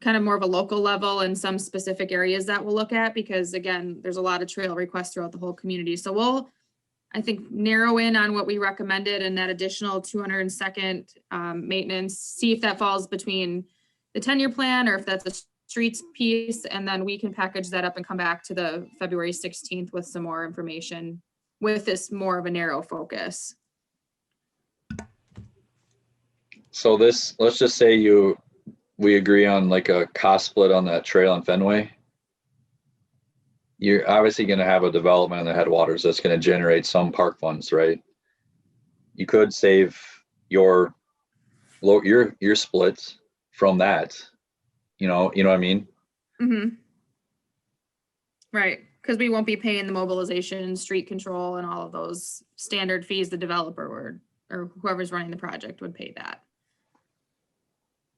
kind of more of a local level and some specific areas that we'll look at because again, there's a lot of trail requests throughout the whole community. So we'll, I think, narrow in on what we recommended and that additional 202nd maintenance, see if that falls between the 10-year plan or if that's a streets piece, and then we can package that up and come back to the February 16th with some more information with this more of a narrow focus.
So let's just say we agree on like a cost split on that trail in Fenway. You're obviously going to have a development in the headwaters that's going to generate some park funds, right? You could save your splits from that. You know what I mean?
Mm-hmm. Right, because we won't be paying the mobilization, street control, and all of those standard fees the developer would, or whoever's running the project would pay that.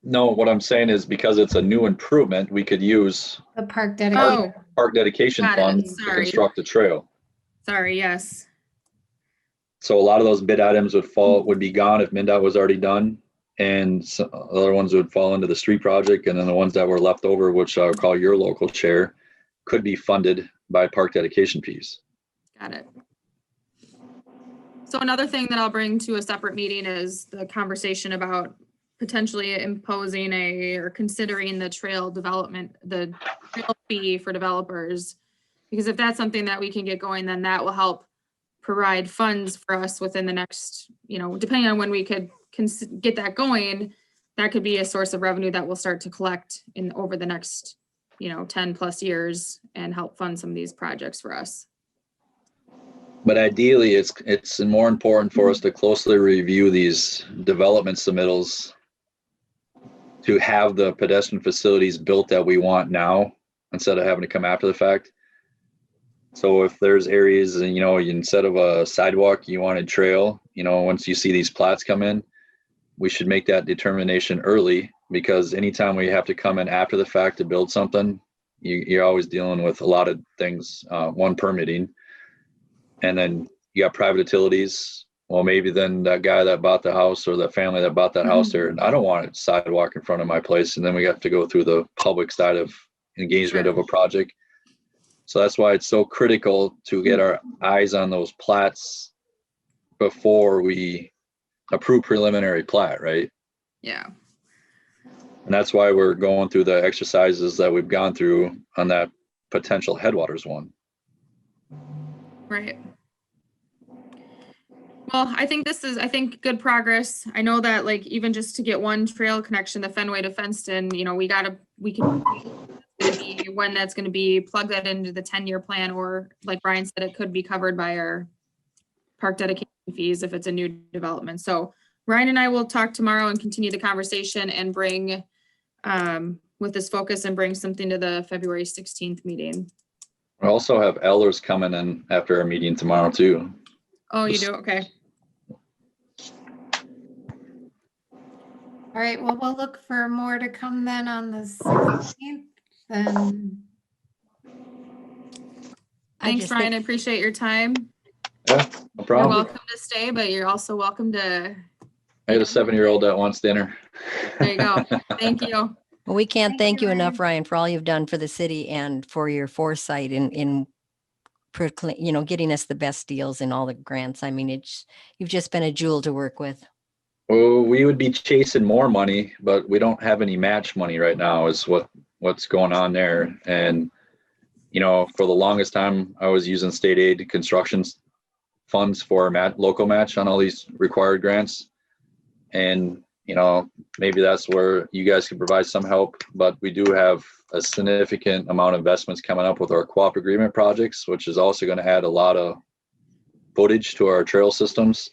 No, what I'm saying is because it's a new improvement, we could use
The park dedication.
Oh,
park dedication
Got it,
fund to
sorry.
construct the trail.
sorry, yes.
So a lot of those bid items would be gone if MnDOT was already done. And other ones would fall into the street project. And then the ones that were left over, which I'll call your local chair, could be funded by park dedication fees.
Got it. So another thing that I'll bring to a separate meeting is the conversation about potentially imposing or considering the trail development, the trail fee for developers. Because if that's something that we can get going, then that will help provide funds for us within the next, depending on when we could get that going, that could be a source of revenue that we'll start to collect over the next, 10 plus years and help fund some of these projects for us.
But ideally, it's more important for us to closely review these development submittals to have the pedestrian facilities built that we want now instead of having to come after the fact. So if there's areas and, instead of a sidewalk, you wanted trail, once you see these plats come in, we should make that determination early, because anytime we have to come in after the fact to build something, you're always dealing with a lot of things, one, permitting, and then you got private utilities well, maybe then that guy that bought the house or that family that bought that house there, I don't want a sidewalk in front of my place. And then we have to go through the public side of engagement
Sure.
of a project. So that's why it's so critical to get our eyes on those plats before we approve preliminary plat, right?
Yeah.
And that's why we're going through the exercises that we've gone through on that potential Headwaters one.
Right. Well, I think this is, I think, good progress. I know that like even just to get one trail connection, the Fenway to Fenston, you know, we can be when that's going to be, plug that into the 10-year plan, or like Brian said, it could be covered by our park dedication fees if it's a new development. So Ryan and I will talk tomorrow and continue the conversation and bring with this focus and bring something to the February 16th meeting.
We also have Elders coming in after our meeting tomorrow too.
Oh, you do? Okay.
All right, well, we'll look for more to come then on the 16th. Then
I
Thanks,
just
Ryan. I
think-
appreciate your time.
Yeah, no
You're
problem.
welcome to stay, but you're also welcome to,
I had a 7-year-old that wants dinner.
there you go. Thank you.
Well, we can't
Thank
thank
you,
you enough,
Ryan.
Ryan, for all you've done for the city and for your foresight in getting us the best deals in all the grants. I mean, you've just been a jewel to work with.
Well, we would be chasing more money, but we don't have any match money right now is what's going on there. And, you know, for the longest time, I was using state aid construction funds for local match on all these required grants. And, you know, maybe that's where you guys can provide some help, but we do have a significant amount of investments coming up with our co-op agreement projects, which is also going to add a lot of footage to our trail systems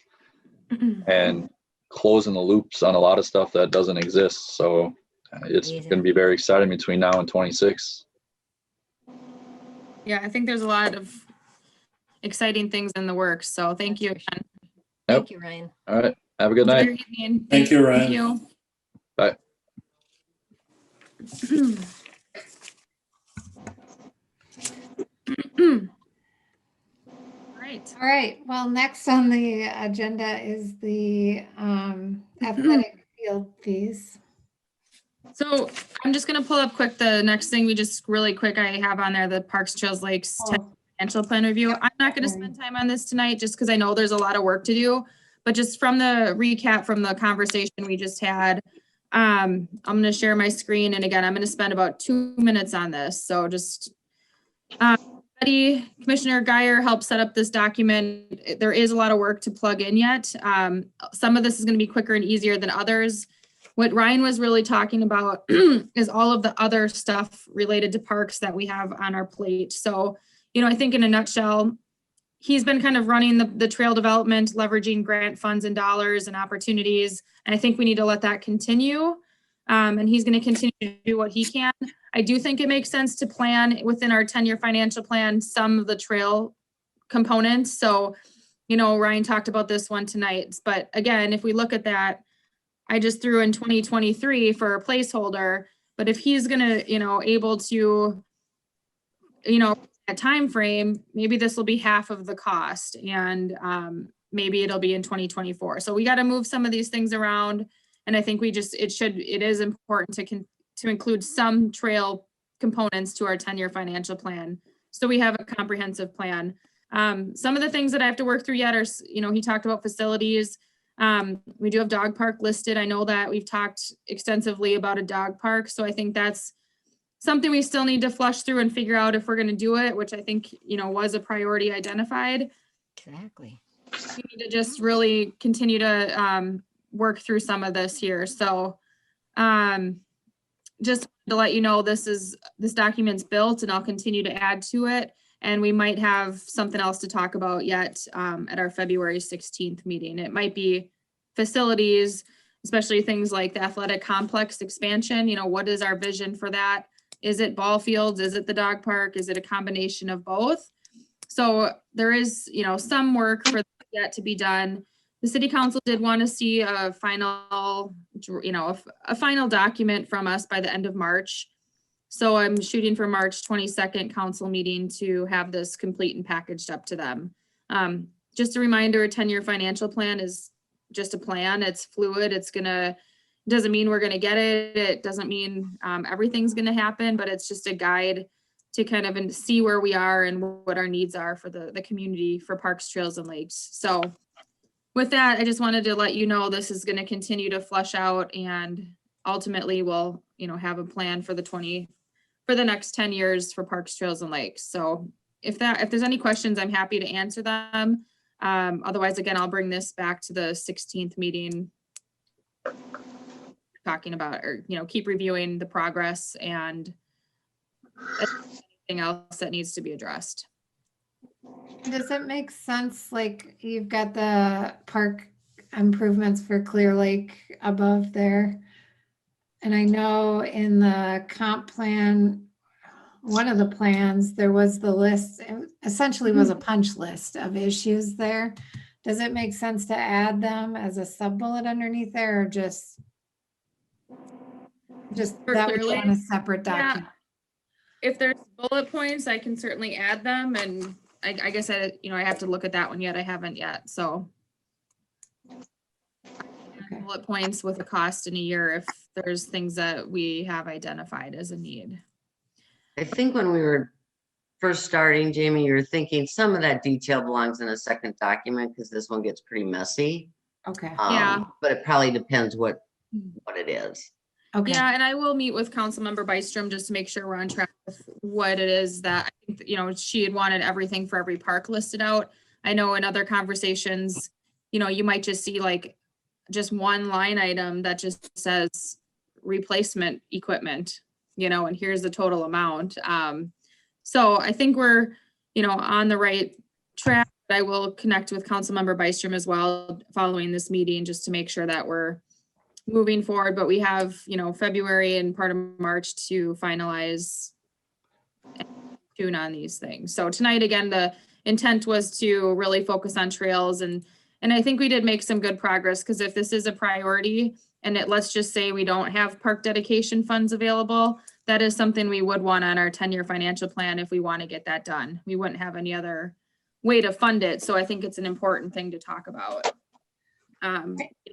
and closing the loops on a lot of stuff that doesn't exist. So it's
Amazing.
going to be very exciting between now and 26.
Yeah, I think there's a lot of exciting things in the works. So thank you again.
Thank you, Ryan.
All right. Have a good
Have a
night.
great evening.
Thank you, Ryan.
Thank you.
Bye.
Right.
all right, well, next on the agenda is the athletic field fees.
So I'm just gonna pull up quick the next thing we just really quick I have on there, the Parks, Trails, Lakes
Oh,
financial plan review. I'm not gonna spend time on this tonight just because I know there's a lot of work to do. But just from the recap from the conversation we just had, I'm gonna share my screen, and again, I'm gonna spend about 2 minutes on this. So just Commissioner Geyer helped set up this document. There is a lot of work to plug in yet. Some of this is gonna be quicker and easier than others. What Ryan was really talking about is all of the other stuff related to parks that we have on our plate. So, you know, I think in a nutshell, he's been kind of running the trail development, leveraging grant funds and dollars and opportunities. And I think we need to let that continue. And he's going to continue to do what he can. I do think it makes sense to plan within our 10-year financial plan some of the trail components. So, you know, Ryan talked about this one tonight. But again, if we look at that, I just threw in 2023 for a placeholder. But if he's going to, you know, able to, you know, a time frame, maybe this will be half of the cost, and maybe it'll be in 2024. So we got to move some of these things around, and I think it is important to include some trail components to our 10-year financial plan, so we have a comprehensive plan. Some of the things that I have to work through yet are, you know, he talked about facilities. We do have dog park listed. I know that we've talked extensively about a dog park, so I think that's something we still need to flush through and figure out if we're going to do it, which I think, you know, was a priority identified.
Exactly.
We need to just really continue to work through some of this here. So just to let you know, this document's built, and I'll continue to add to it. And we might have something else to talk about yet at our February 16th meeting. It might be facilities, especially things like the athletic complex expansion. You know, what is our vision for that? Is it ball fields? Is it the dog park? Is it a combination of both? So there is, you know, some work for that to be done. The city council did want to see a final, you know, a final document from us by the end of March. So I'm shooting for March 22nd council meeting to have this complete and packaged up to them. just a reminder, a 10-year financial plan is just a plan. It's fluid. Doesn't mean we're gonna get it. It doesn't mean everything's gonna happen, but it's just a guide to kind of see where we are and what our needs are for the community for parks, trails, and lakes. So with that, I just wanted to let you know this is gonna continue to flush out, and ultimately we'll, have a plan for the next 10 years for parks, trails, and lakes. So if there's any questions, I'm happy to answer them. Otherwise, again, I'll bring this back to the 16th meeting, talking about, or, keep reviewing the progress and anything else that needs to be addressed.
Does it make sense, like you've got the park improvements for Clear Lake above there? And I know in the comp plan, one of the plans, there was the list, it essentially was a punch list of issues there. Does it make sense to add them as a sub-bullet underneath there, or just
For
that would
Clear
be on a
Lake?
separate
Yeah.
document?
If there's bullet points, I can certainly add them, and I guess I have to look at that one yet. I haven't yet, so.
Okay.
Bullet points with a cost in a year if there's things that we have identified as a need.
I think when we were first starting, Jamie, you were thinking some of that detail belongs in a second document because this one gets pretty messy.
Okay,
Yeah.
But it probably depends what it is.
okay.
Yeah, and I will meet with Councilmember Byström just to make sure we're on track with what it is that, I think, she had wanted everything for every park listed out. I know in other conversations, you might just see like just one line item that just says replacement equipment, and here's the total amount. So I think we're, on the right track. I will connect with Councilmember Byström as well following this meeting, just to make sure that we're moving forward. But we have, February and part of March to finalize and tune on these things. So tonight, again, the intent was to really focus on trails, and I think we did make some good progress, because if this is a priority and let's just say we don't have park dedication funds available, that is something we would want on our 10-year financial plan if we want to get that done. We wouldn't have any other way to fund it. So I think it's an important thing to talk about.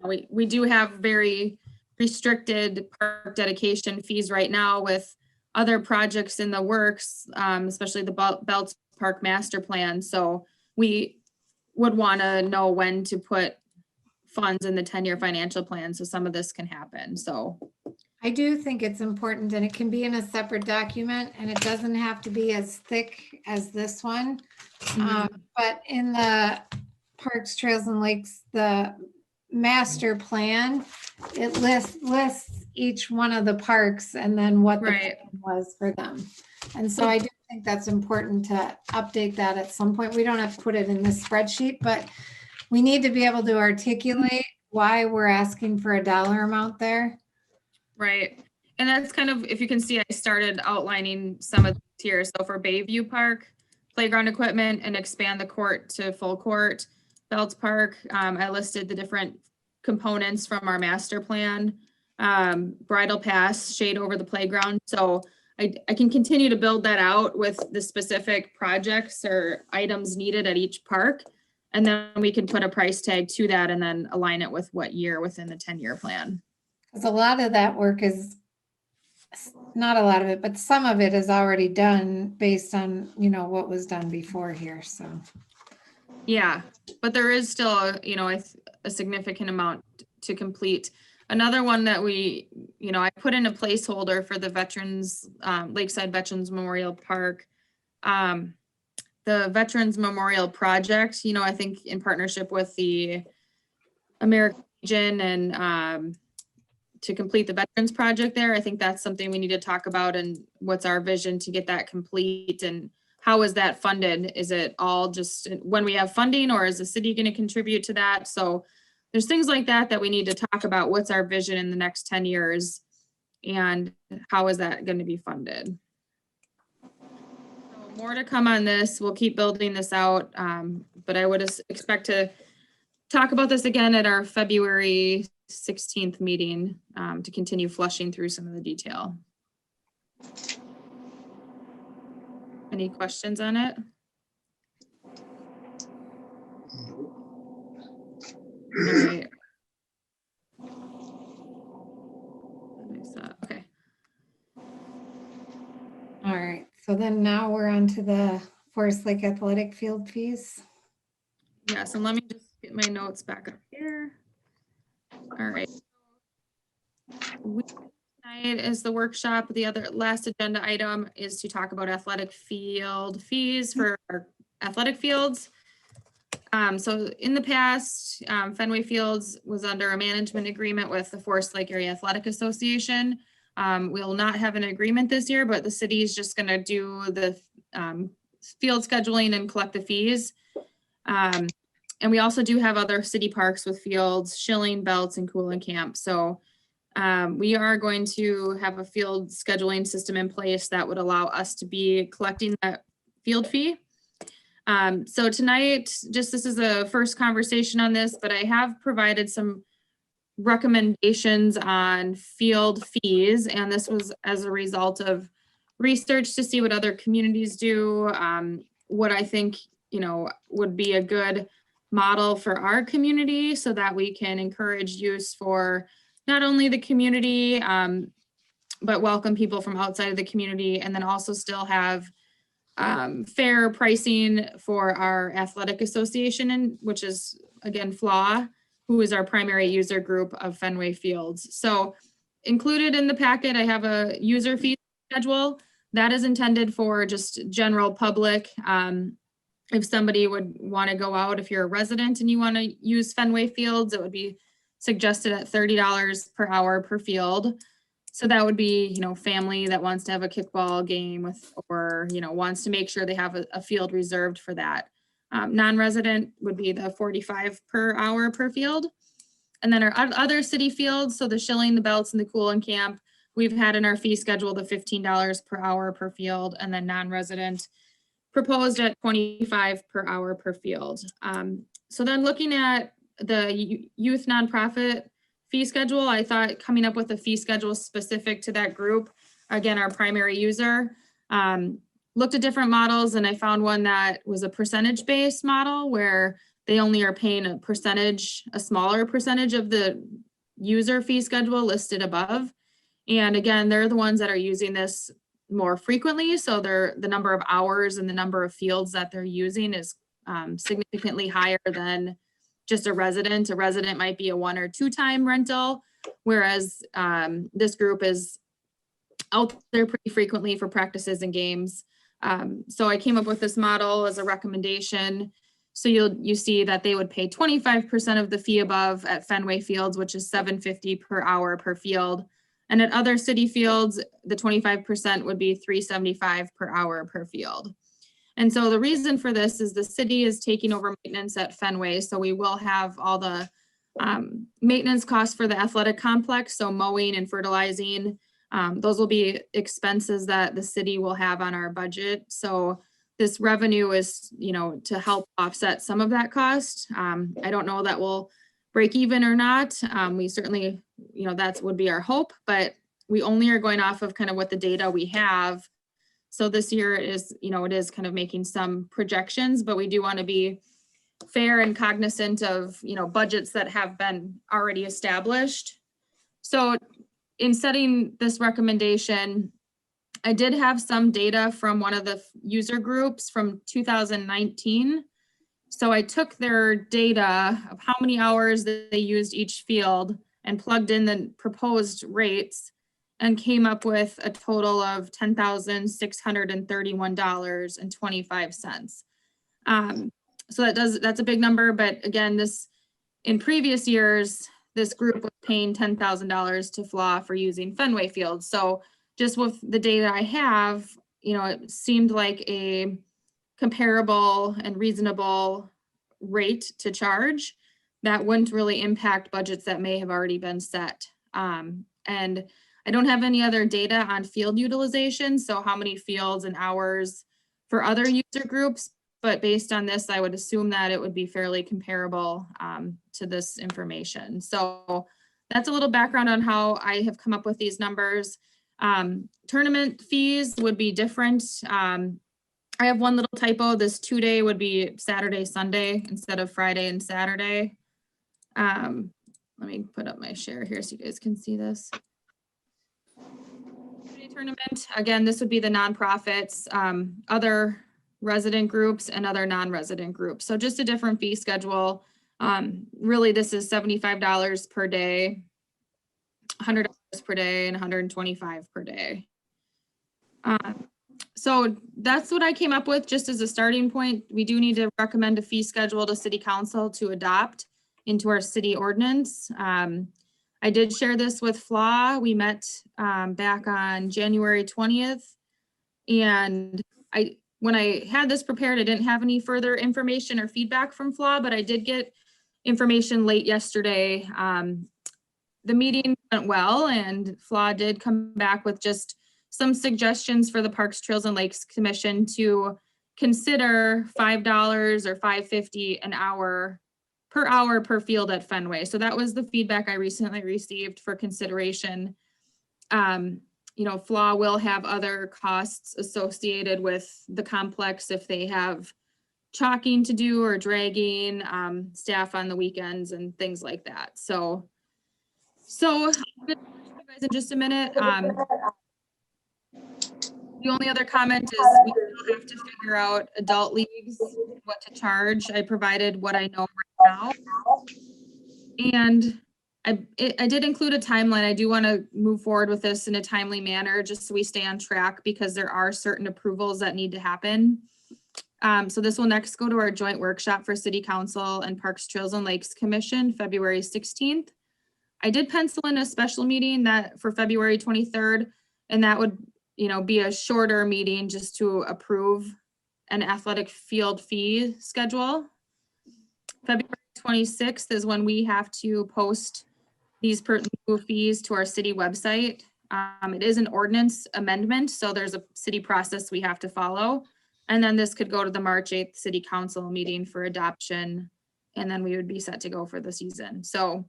We do have very restricted park dedication fees right now with other projects in the works, especially the Belts Park Master Plan. So we would want to know when to put funds in the 10-year financial plan so some of this can happen. So
I do think it's important, and it can be in a separate document, and it doesn't have to be as thick as this one. But in the Parks, Trails, and Lakes, the master plan, it lists each one of the parks and then what the
Right.
plan was for them. And so I do think that's important to update that at some point. We don't have to put it in this spreadsheet, but we need to be able to articulate why we're asking for a dollar amount there.
Right. And that's kind of, if you can see, I started outlining some of these here. So for Bayview Park, playground equipment and expand the court to full court. Belts Park, I listed the different components from our master plan. Bridle pass, shade over the playground. So I can continue to build that out with the specific projects or items needed at each park. And then we can put a price tag to that and then align it with what year within the 10-year plan.
Because a lot of that work is, not a lot of it, but some of it is already done based on, what was done before here, so.
Yeah, but there is still, a significant amount to complete. Another one that I put in a placeholder for the Veterans, Lakeside Veterans Memorial Park. The Veterans Memorial Project, I think in partnership with the American Legion and to complete the Veterans Project there. I think that's something we need to talk about, and what's our vision to get that complete, and how is that funded? Is it all just when we have funding, or is the city going to contribute to that? So there's things like that we need to talk about. What's our vision in the next 10 years and how is that going to be funded? So more to come on this. We'll keep building this out. But I would expect to talk about this again at our February 16th meeting to continue flushing through some of the detail. Any questions on it?
All right, so then now we're on to the Forest Lake Athletic Field fees.
Yes, and let me just get my notes back up here. All right. Tonight is the workshop. The other last agenda item is to talk about athletic field fees for our athletic fields. So in the past, Fenway Fields was under a management agreement with the Forest Lake Area Athletic Association. We will not have an agreement this year, but the city is just gonna do the field scheduling and collect the fees. And we also do have other city parks with fields, Schilling, Belts, and Cooling Camp. So we are going to have a field scheduling system in place that would allow us to be collecting that field fee. So tonight, just this is a first conversation on this, but I have provided some recommendations on field fees, and this was as a result of research to see what other communities do, what I think, would be a good model for our community so that we can encourage use for not only the community, but welcome people from outside of the community, and then also still have fair pricing for our athletic association, and which is again FLAW, who is our primary user group of Fenway Fields. So included in the packet, I have a user fee schedule that is intended for just general public. If somebody would want to go out, if you're a resident and you want to use Fenway Fields, it would be suggested at $30 per hour per field. So that would be, family that wants to have a kickball game with, or, wants to make sure they have a field reserved for that. Non-resident would be the 45 per hour per field. And then our other city fields, so the Schilling, the Belts, and the Cooling Camp, we've had in our fee schedule the $15 per hour per field, and then non-resident proposed at 25 per hour per field. So then looking at the youth nonprofit fee schedule, I thought coming up with a fee schedule specific to that group, again, our primary user, looked at different models, and I found one that was a percentage-based model where they only are paying a smaller percentage of the user fee schedule listed above. And again, they're the ones that are using this more frequently. So the number of hours and the number of fields that they're using is significantly higher than just a resident. A resident might be a 1 or 2 time rental, whereas this group is out there pretty frequently for practices and games. So I came up with this model as a recommendation. So you see that they would pay 25% of the fee above at Fenway Fields, which is $7.50 per hour per field. And at other city fields, the 25% would be $3.75 per hour per field. And so the reason for this is the city is taking over maintenance at Fenway. So we will have all the maintenance costs for the athletic complex. So mowing and fertilizing, those will be expenses that the city will have on our budget. So this revenue is, to help offset some of that cost. I don't know that we'll break even or not. We certainly, that would be our hope, but we only are going off of kind of what the data we have. So this year is, it is kind of making some projections, but we do want to be fair and cognizant of, budgets that have been already established. So in setting this recommendation, I did have some data from one of the user groups from 2019. So I took their data of how many hours that they used each field and plugged in the proposed rates and came up with a total of $10,631.25. So that's a big number, but again, in previous years, this group was paying $10,000 to FLAW for using Fenway Field. So just with the data I have, it seemed like a comparable and reasonable rate to charge that wouldn't really impact budgets that may have already been set. And I don't have any other data on field utilization, so how many fields and hours for other user groups, but based on this, I would assume that it would be fairly comparable to this information. So that's a little background on how I have come up with these numbers. Tournament fees would be different. I have one little typo. This 2-day would be Saturday, Sunday instead of Friday and Saturday. Let me put up my share here so you guys can see this. tournament, again, this would be the nonprofits, other resident groups and other non-resident groups. So just a different fee schedule. Really, this is $75 per day, $100 per day, and $125 per day. So that's what I came up with just as a starting point. We do need to recommend a fee schedule to City Council to adopt into our city ordinance. I did share this with FLA. We met back on January 20th. And when I had this prepared, I didn't have any further information or feedback from FLA, but I did get information late yesterday. The meeting went well, and FLA did come back with just some suggestions for the Parks, Trails, and Lakes Commission to consider $5 or $5.50 an hour per field at Fenway. So that was the feedback I recently received for consideration. You know, FLA will have other costs associated with the complex if they have chalking to do or dragging, staff on the weekends and things like that. So I'm gonna talk to you guys in just a minute. The only other comment is we still have to figure out adult leagues, what to charge. I provided what I know right now. And I did include a timeline. I do want to move forward with this in a timely manner, just so we stay on track, because there are certain approvals that need to happen. So this will next go to our joint workshop for City Council and Parks, Trails, and Lakes Commission, February 16th. I did pencil in a special meeting that for February 23rd, and that would, you know, be a shorter meeting just to approve an athletic field fee schedule. February 26th is when we have to post these new fees to our city website. It is an ordinance amendment, so there's a city process we have to follow. And then this could go to the March 8th City Council meeting for adoption, and then we would be set to go for the season. So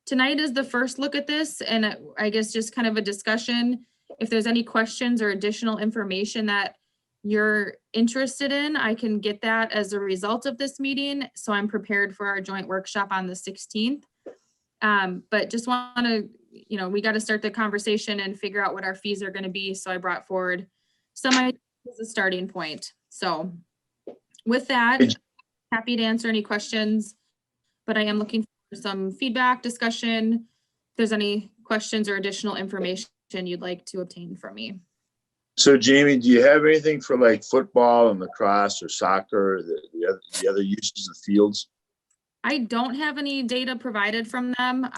tonight is the first look at this, and I guess just kind of a discussion. If there's any questions or additional information that you're interested in, I can get that as a result of this meeting. So I'm prepared for our joint workshop on the 16th. But just want to, you know, we got to start the conversation and figure out what our fees are going to be. So I brought forward some ideas as a starting point. So with that, happy to answer any questions, but I am looking for some feedback, discussion. If there's any questions or additional information you'd like to obtain from me.
So Jamie, do you have anything for like football and lacrosse or soccer, the other uses of fields?
I don't have any data provided from them.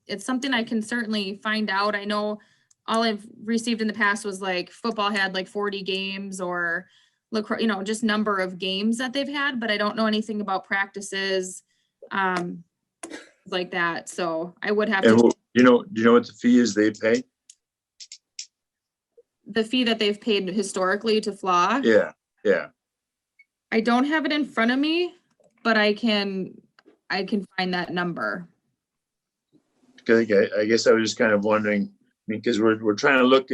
It's something I can certainly find out. I know all I've received in the past was like football had like 40 games, or lacrosse, you know, just number of games that they've had, but I don't know anything about practices like that. So I would have
And
to.
do you know what the fee is they pay?
The fee that they've paid historically to FLA.
Yeah.
I don't have it in front of me, but I can find that number.
Because I guess I was just kind of wondering, because we're trying to look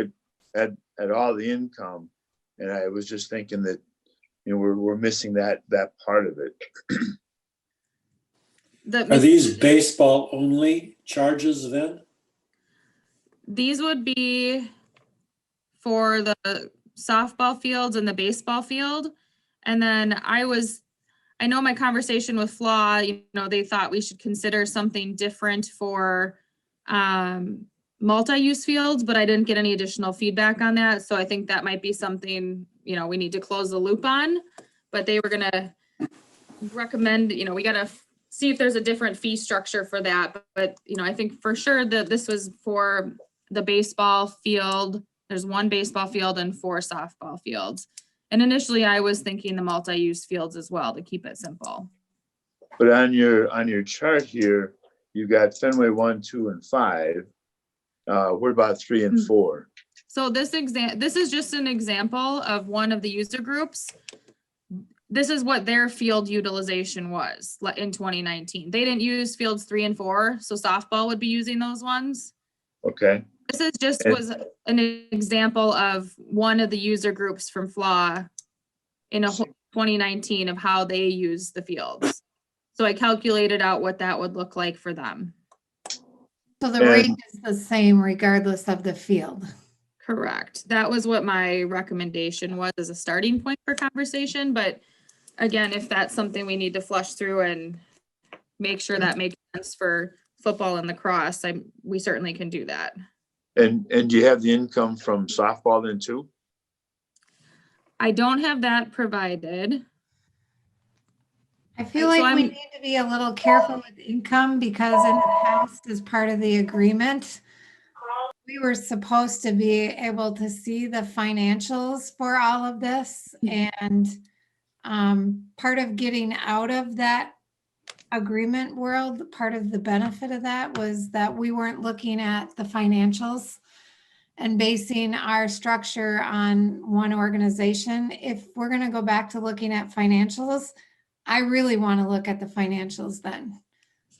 at all the income, and I was just thinking that, you know, we're missing that part of it.
Are these baseball only charges then?
These would be for the softball fields and the baseball field. And then I know my conversation with FLA, you know, they thought we should consider something different for multi-use fields, but I didn't get any additional feedback on that. So I think that might be something, you know, we need to close the loop on. But they were gonna recommend, you know, we gotta see if there's a different fee structure for that. But you know, I think for sure that this was for the baseball field. There's one baseball field and 4 softball fields. And initially I was thinking the multi-use fields as well, to keep it simple.
But on your chart here, you got Fenway 1, 2, and 5. What about 3 and 4?
So this is just an example of one of the user groups. This is what their field utilization was in 2019. They didn't use fields 3 and 4, so softball would be using those ones.
Okay.
This is just was an example of one of the user groups from FLA in 2019 of how they use the fields. So I calculated out what that would look like for them.
So the rate
And-
is the same regardless of the field.
Correct. That was what my recommendation was as a starting point for conversation, but again, if that's something we need to flush through and make sure that makes sense for football and lacrosse, we certainly can do that.
And do you have the income from softball then too?
I don't have that provided.
I feel
So
like we
I'm-
need to be a little careful with income because in the past, as part of the agreement, we were supposed to be able to see the financials for all of this. And part of getting out of that agreement world, part of the benefit of that was that we weren't looking at the financials and basing our structure on one organization. If we're going to go back to looking at financials, I really want to look at the financials then.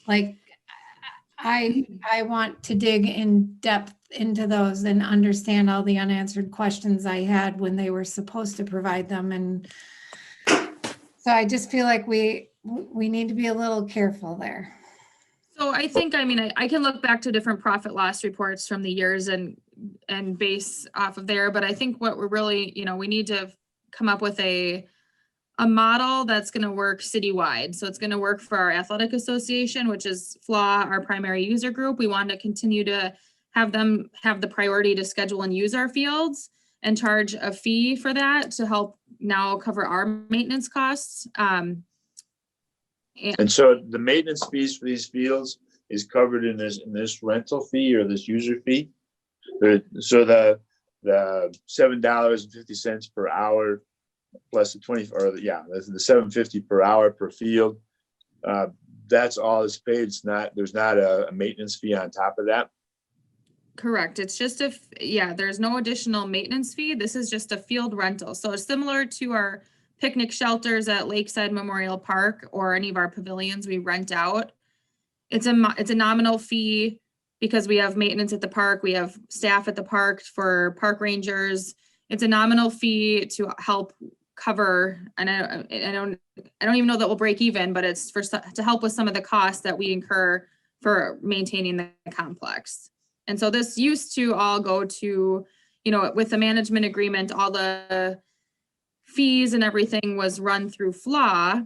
Like, I want to dig in depth into those and understand all the unanswered questions I had when they were supposed to provide them. And so I just feel like we need to be a little careful there.
So I think, I mean, I can look back to different profit loss reports from the years and base off of there, but I think what we're really, we need to come up with a model that's going to work citywide. So it's going to work for our athletic association, which is FLAW, our primary user group. We want to continue to have them have the priority to schedule and use our fields and charge a fee for that to help now cover our maintenance costs.
And so the maintenance fees for these fields is covered in this rental fee or this user fee. So the $7.50 per hour plus the the $7.50 per hour per field. That's all is paid. There's not a maintenance fee on top of that.
Correct. It's just there's no additional maintenance fee. This is just a field rental. So it's similar to our picnic shelters at Lakeside Memorial Park or any of our pavilions we rent out. It's a nominal fee because we have maintenance at the park. We have staff at the park for park rangers. It's a nominal fee to help cover, and I don't even know that we'll break even, but it's to help with some of the costs that we incur for maintaining the complex. And so this used to all go to, with the management agreement, all the fees and everything was run through FLAW.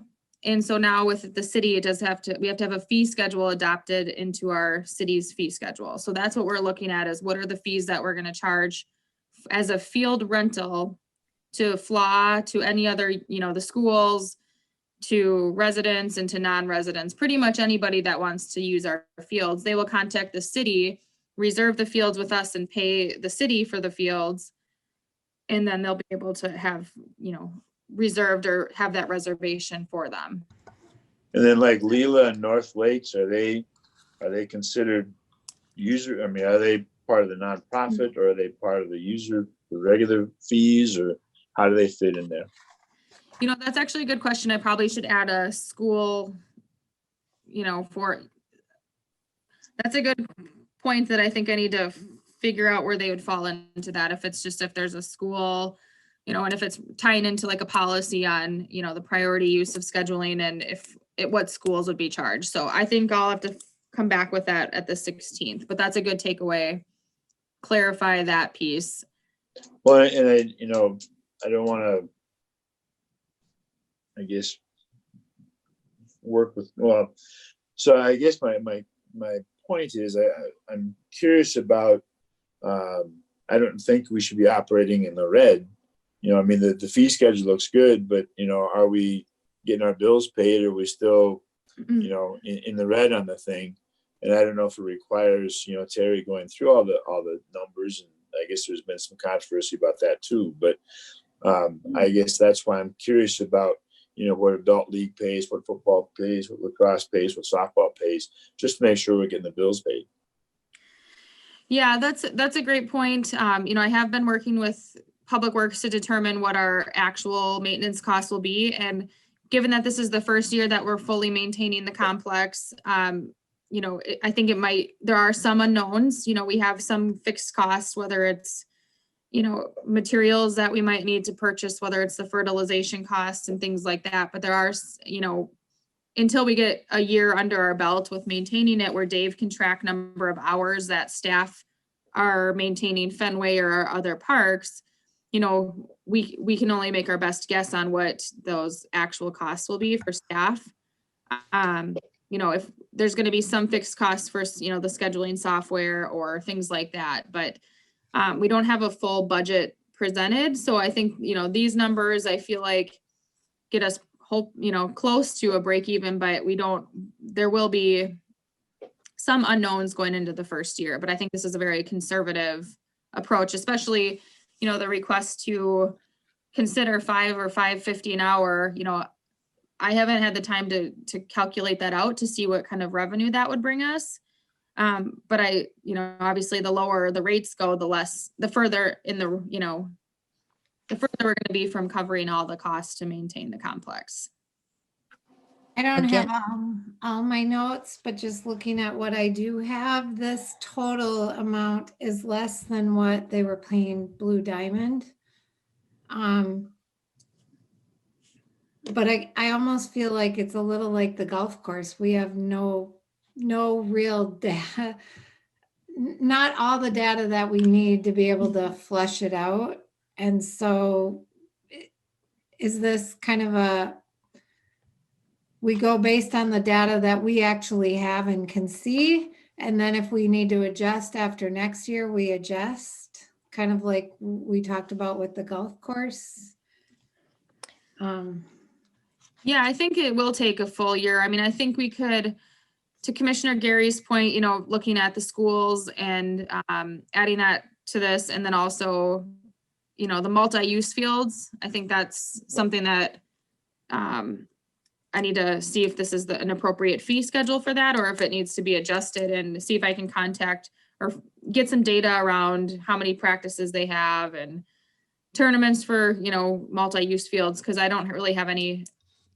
And so now with the city, we have to have a fee schedule adopted into our city's fee schedule. So that's what we're looking at is what are the fees that we're going to charge as a field rental to FLAW, to any other, the schools, to residents and to non-residents, pretty much anybody that wants to use our fields. They will contact the city, reserve the fields with us and pay the city for the fields. And then they'll be able to have, reserved or have that reservation for them.
And then like Leela and North Lakes, are they considered user? I mean, are they part of the nonprofit or are they part of the regular fees, or how do they fit in there?
That's actually a good question. I probably should add a school, that's a good point that I think I need to figure out where they would fall into that. If there's a school, and if it's tying into like a policy on, the priority use of scheduling and what schools would be charged. So I think I'll have to come back with that at the 16th, but that's a good takeaway. Clarify that piece.
Well, and I don't want to, I guess, work with, so I guess my point is I'm curious about, I don't think we should be operating in the red. I mean, the fee schedule looks good, but, are we getting our bills paid? Or are we still, in the red on the thing? And I don't know if it requires, Terry going through all the numbers. And I guess there's been some controversy about that too. But I guess that's why I'm curious about, what adult league pays, what football pays, what lacrosse pays, what softball pays, just to make sure we're getting the bills paid.
Yeah, that's a great point. I have been working with Public Works to determine what our actual maintenance costs will be. And given that this is the first year that we're fully maintaining the complex, I think there are some unknowns. We have some fixed costs, whether it's, materials that we might need to purchase, whether it's the fertilization costs and things like that. But there are, until we get a year under our belt with maintaining it, where Dave can track number of hours that staff are maintaining Fenway or our other parks, you know, we can only make our best guess on what those actual costs will be for staff. You know, if there's going to be some fixed costs for, you know, the scheduling software or things like that, but we don't have a full budget presented. So I think, you know, these numbers, I feel like get us you know, close to a break even, but there will be some unknowns going into the first year, but I think this is a very conservative approach, especially, you know, the request to consider $5 or $5.50 an hour. You know, I haven't had the time to calculate that out to see what kind of revenue that would bring us. But you know, obviously the lower the rates go, the further in the, you know, the further we're going to be from covering all the costs to maintain the complex.
I don't
Again-
have all my notes, but just looking at what I do have, this total amount is less than what they were paying Blue Diamond. But I almost feel like it's a little like the golf course. We have no real data, not all the data that we need to be able to flush it out. And so is this kind of we go based on the data that we actually have and can see, and then if we need to adjust after next year, we adjust, kind of like we talked about with the golf course?
Yeah, I think it will take a full year. I mean, I think we could, to Commissioner Gary's point, you know, looking at the schools and adding that to this, and then also, you know, the multi-use fields. I think that's something that I need to see if this is an appropriate fee schedule for that, or if it needs to be adjusted, and see if I can contact or get some data around how many practices they have and tournaments for, you know, multi-use fields, because I don't really have any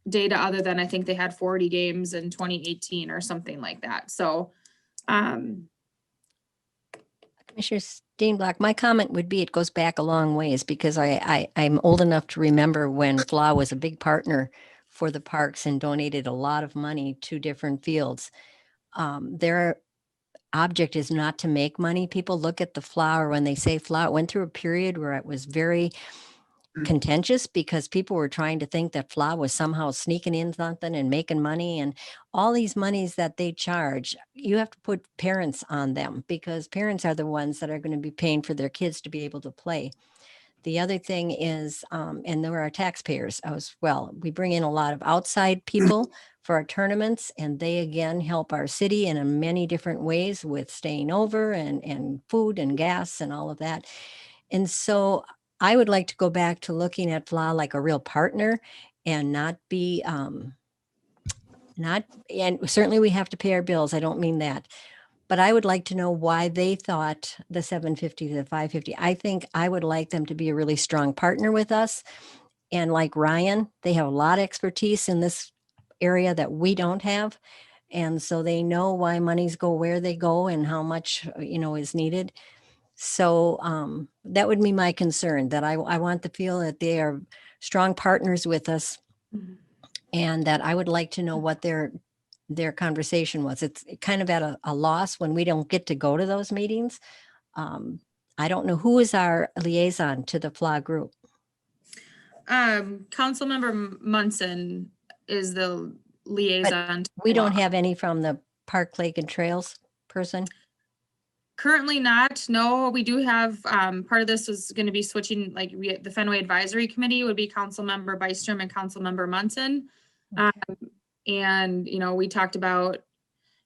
data other than I think they had 40 games in 2018 or something like that. So
Commissioner Steenblock, my comment would be it goes back a long ways, because I'm old enough to remember when FLA was a big partner for the parks and donated a lot of money to different fields. Their object is not to make money. People look at the FLA, or when they say FLA, it went through a period where it was very contentious because people were trying to think that FLA was somehow sneaking in something and making money, and all these monies that they charge, you have to put parents on them, because parents are the ones that are going to be paying for their kids to be able to play. The other thing is, and there are taxpayers as well. We bring in a lot of outside people for our tournaments, and they again help our city in many different ways with staying over and food and gas and all of that. And so I would like to go back to looking at FLA like a real partner, and not be, and certainly we have to pay our bills. I don't mean that. But I would like to know why they thought the 750 to the 550. I think I would like them to be a really strong partner with us. And like Ryan, they have a lot of expertise in this area that we don't have. And so they know why monies go where they go and how much, you know, is needed. So that would be my concern, that I want to feel that they are strong partners with us, and that I would like to know what their conversation was. It's kind of at a loss when we don't get to go to those meetings. I don't know who is our liaison to the FLA group.
Councilmember Munson is the liaison. to
We don't
FLA.
have any from the Park, Lake and Trails person.
Currently not. No, we do have, part of this is going to be switching, like the Fenway Advisory Committee would be Councilmember Bystrom and Councilmember Munson. And, you know, we talked about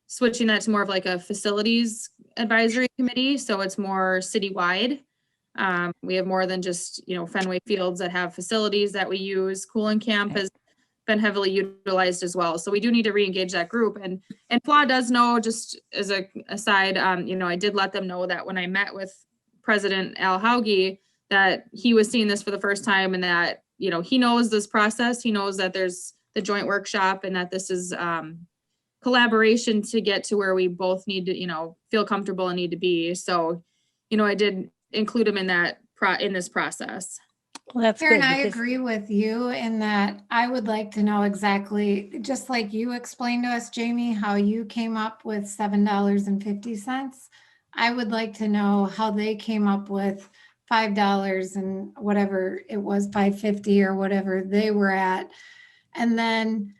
switching that to more of like a facilities advisory committee. So it's more citywide. We have more than just, you know, Fenway Fields that have facilities that we use. Cooling Camp has been heavily utilized as well. So we do need to re-engage that group. And FLA does know, just as a aside, you know, I did let them know that when I met with President Al Hauge, that he was seeing this for the first time, and that, you know, he knows this process. He knows that there's the joint workshop, and that this is collaboration to get to where we both need to, you know, feel comfortable and need to be. So, you know, I did include him in that in this process.
Well, that's
Karen,
good
I
because
agree with you in that I would like to know exactly, just like you explained to us, Jamie, how you came up with $7.50. I would like to know how they came up with $5 and whatever it was, 5.50 or whatever they were at. And then,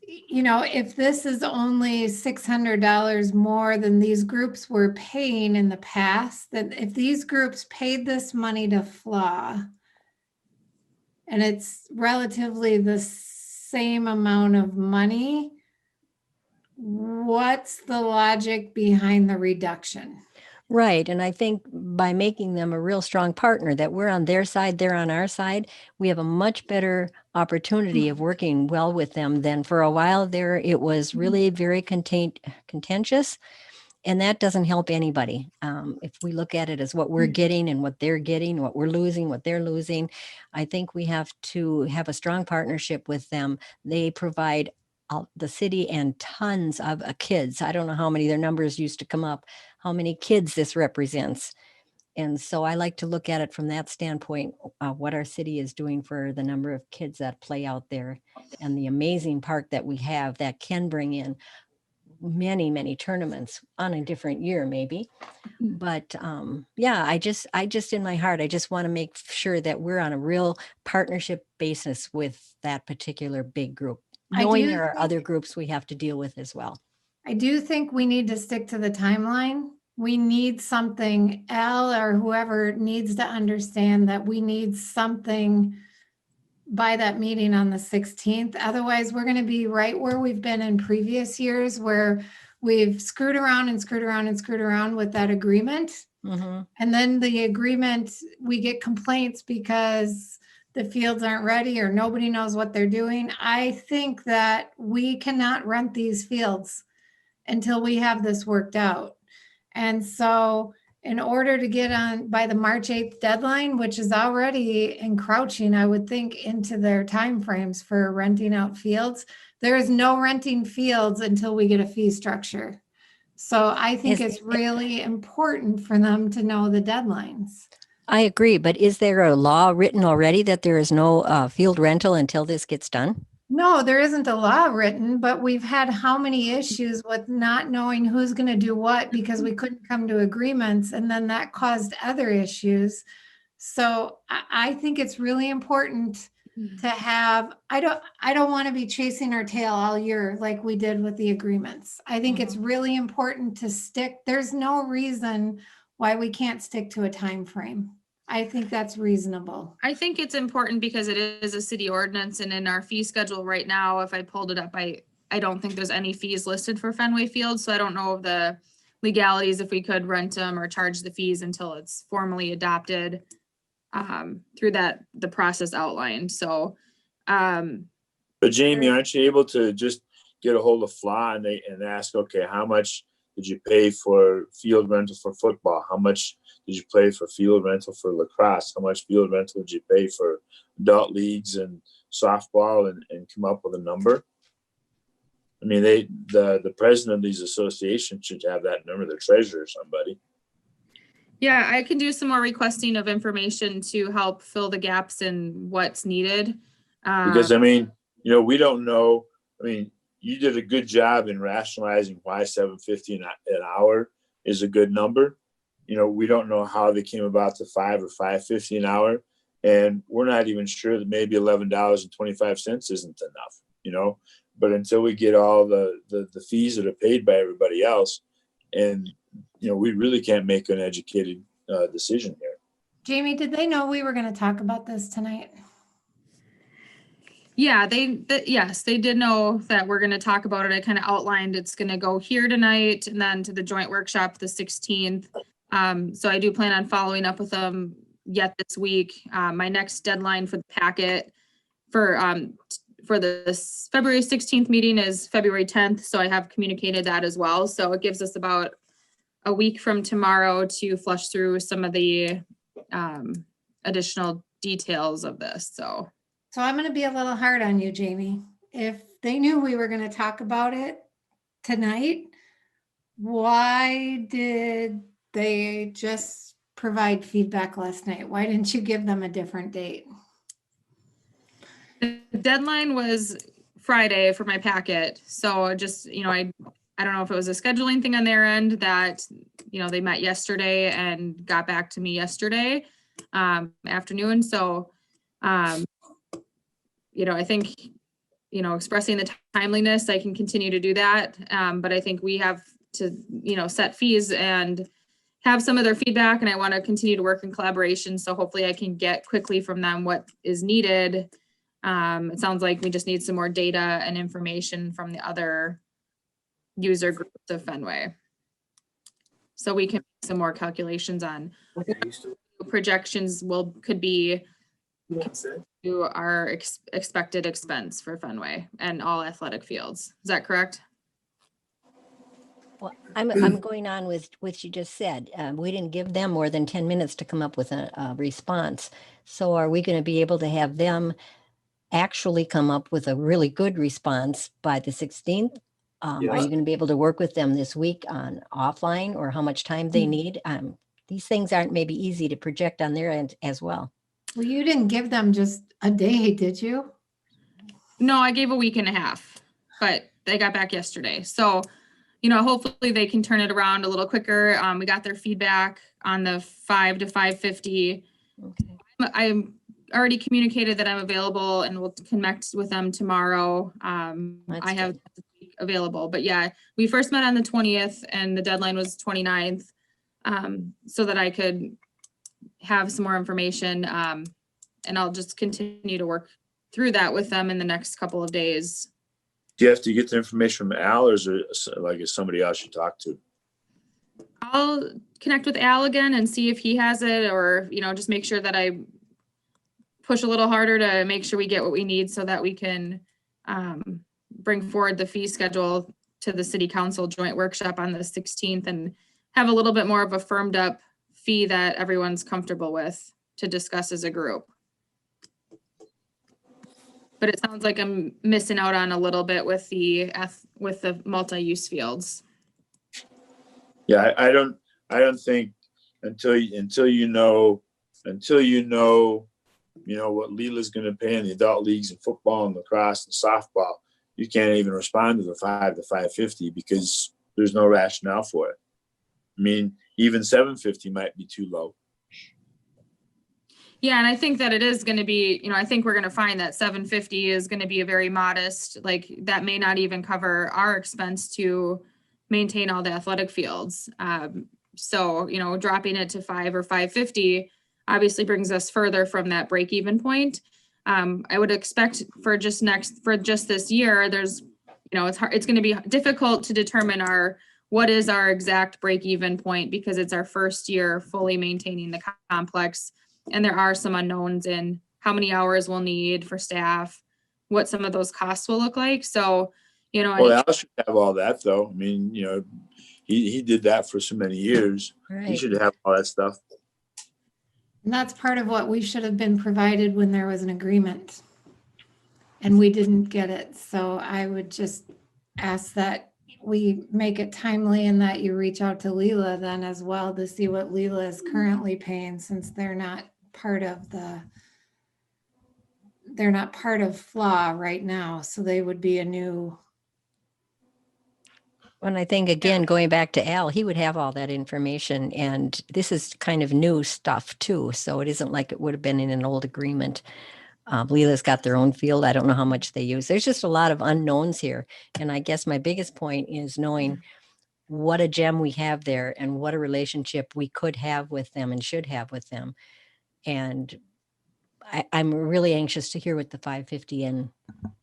you know, if this is only $600 more than these groups were paying in the past, that if these groups paid this money to FLA, and it's relatively the same amount of money, what's the logic behind the reduction?
right. And I think by making them a real strong partner, that we're on their side, they're on our side, we have a much better opportunity of working well with them than for a while there. It was really very contentious. And that doesn't help anybody. If we look at it as what we're getting and what they're getting, what we're losing, what they're losing, I think we have to have a strong partnership with them. They provide the city and tons of kids. I don't know how many their numbers used to come up, how many kids this represents. And so I like to look at it from that standpoint, what our city is doing for the number of kids that play out there and the amazing park that we have that can bring in many, many tournaments on a different year, maybe. But yeah, I just in my heart, I just want to make sure that we're on a real partnership basis with that particular big group,
I
knowing
do
there are other
think-
groups we have to deal with as well.
I do think we need to stick to the timeline. We need something, Al or whoever needs to understand that we need something by that meeting on the 16th. Otherwise, we're going to be right where we've been in previous years where we've screwed around and screwed around and screwed around with that agreement.
Mhm.
And then the agreement, we get complaints because the fields aren't ready or nobody knows what they're doing. I think that we cannot rent these fields until we have this worked out. And so in order to get on by the March 8th deadline, which is already encroaching, I would think, into their timeframes for renting out fields, there is no renting fields until we get a fee structure. So I think
Is-
it's really important for them to know the deadlines.
I agree, but is there a law written already that there is no field rental until this gets done?
No, there isn't a law written, but we've had how many issues with not knowing who's going to do what because we couldn't come to agreements, and then that caused other issues. So I think it's really important to have, I don't want to be chasing our tail all year like we did with the agreements. I think it's really important to stick. There's no reason why we can't stick to a time frame. I think that's reasonable.
I think it's important because it is a city ordinance, and in our fee schedule right now, if I pulled it up, I don't think there's any fees listed for Fenway Field, so I don't know of the legalities if we could rent them or charge the fees until it's formally adopted through the process outlined. So
But Jamie, aren't you able to just get a hold of FLA and ask, okay, how much did you pay for field rental for football? How much did you pay for field rental for lacrosse? How much field rental did you pay for adult leagues and softball and come up with a number? I mean, the president of these associations should have that number, the treasurer or somebody.
yeah, I can do some more requesting of information to help fill the gaps in what's needed.
Because I mean, you know, we don't know. I mean, you did a good job in rationalizing why $7.50 an hour is a good number. You know, we don't know how they came about the $5 or $5.50 an hour, and we're not even sure that maybe $11.25 isn't enough. You know, but until we get all the fees that are paid by everybody else, and you know, we really can't make an educated decision here.
Jamie, did they know we were going to talk about this tonight?
Yeah, yes, they did know that we're gonna talk about it. I kind of outlined it's gonna go here tonight and then to the joint workshop the 16th. So I do plan on following up with them yet this week. My next deadline for the packet for the February 16th meeting is February 10th. So I have communicated that as well. So it gives us about a week from tomorrow to flush through some of the additional details of this. So
I'm going to be a little hard on you, Jamie. If they knew we were going to talk about it tonight, why did they just provide feedback last night? Why didn't you give them a different date?
The deadline was Friday for my packet. So just, I don't know if it was a scheduling thing on their end that, they met yesterday and got back to me yesterday afternoon. So, I think, expressing the timeliness, I can continue to do that. But I think we have to, set fees and have some of their feedback, and I want to continue to work in collaboration. So hopefully I can get quickly from them what is needed. It sounds like we just need some more data and information from the other user groups of Fenway. So we can make some more calculations on what projections could be to our expected expense for Fenway and all athletic fields. Is that correct?
Well, I'm going on with what you just said. We didn't give them more than 10 minutes to come up with a response. So are we going to be able to have them actually come up with a really good response by the 16th? Are you going to be able to work with them this week on offline, or how much time they need? These things aren't maybe easy to project on their end as well.
Well, you didn't give them just a day, did you?
No, I gave a week and a half, but they got back yesterday. So, hopefully they can turn it around a little quicker. We got their feedback on the 5 to 5:50.
Okay.
I already communicated that I'm available and we'll connect with them tomorrow.
That's
I have
good.
this week available, but yeah, we first met on the 20th and the deadline was 29th, so that I could have some more information. And I'll just continue to work through that with them in the next couple of days.
Do you have to get the information from Al, or is it like is somebody else you talk to?
I'll connect with Al again and see if he has it, or, just make sure that I push a little harder to make sure we get what we need so that we can bring forward the fee schedule to the city council joint workshop on the 16th and have a little bit more of a firmed up fee that everyone's comfortable with to discuss as a group. But it sounds like I'm missing out on a little bit with the multi-use fields.
Yeah, I don't think until you know what Leela's going to pay in the adult leagues and football and lacrosse and softball, you can't even respond to the 5 to 550 because there's no rationale for it. I mean, even 750 might be too low.
Yeah, and I think that it is going to be, I think we're going to find that 750 is going to be a very modest, like that may not even cover our expense to maintain all the athletic fields. So, dropping it to 5 or 550 obviously brings us further from that break even point. I would expect for just this year, there's, it's going to be difficult to determine what is our exact break even point because it's our first year fully maintaining the complex. And there are some unknowns in how many hours we'll need for staff, what some of those costs will look like. So,
Well, Al should have all that though. I mean, he did that for so many years.
Right.
He should have all that stuff.
And that's part of what we should have been provided when there was an agreement. And we didn't get it. So I would just ask that we make it timely and that you reach out to Leela then as well to see what Leela is currently paying, since they're not part of FLA right now. So they would be a new.
And I think, again, going back to Al, he would have all that information, and this is kind of new stuff too. So it isn't like it would have been in an old agreement. Leela's got their own field. I don't know how much they use. There's just a lot of unknowns here. And I guess my biggest point is knowing what a gem we have there and what a relationship we could have with them and should have with them. And I'm really anxious to hear what the 550 and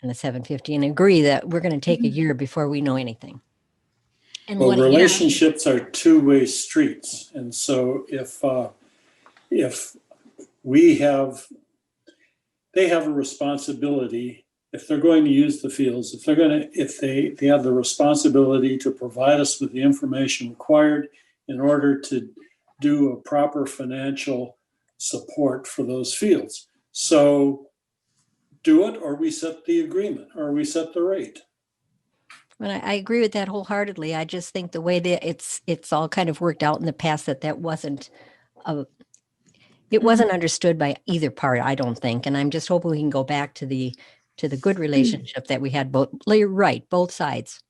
the 750 and agree that we're going to take a year before we know anything. And
Well,
what
relationships are two-way streets. And so if they have a responsibility, if they're going to use the fields, if they have the responsibility to provide us with the information required in order to do a proper financial support for those fields. So do it, or we set the agreement, or we set the rate.
Well, I agree with that wholeheartedly. I just think the way that it's all kind of worked out in the past that wasn't it wasn't understood by either part, I don't think. And I'm just hoping we can go back to the good relationship that we had both, you're right, both sides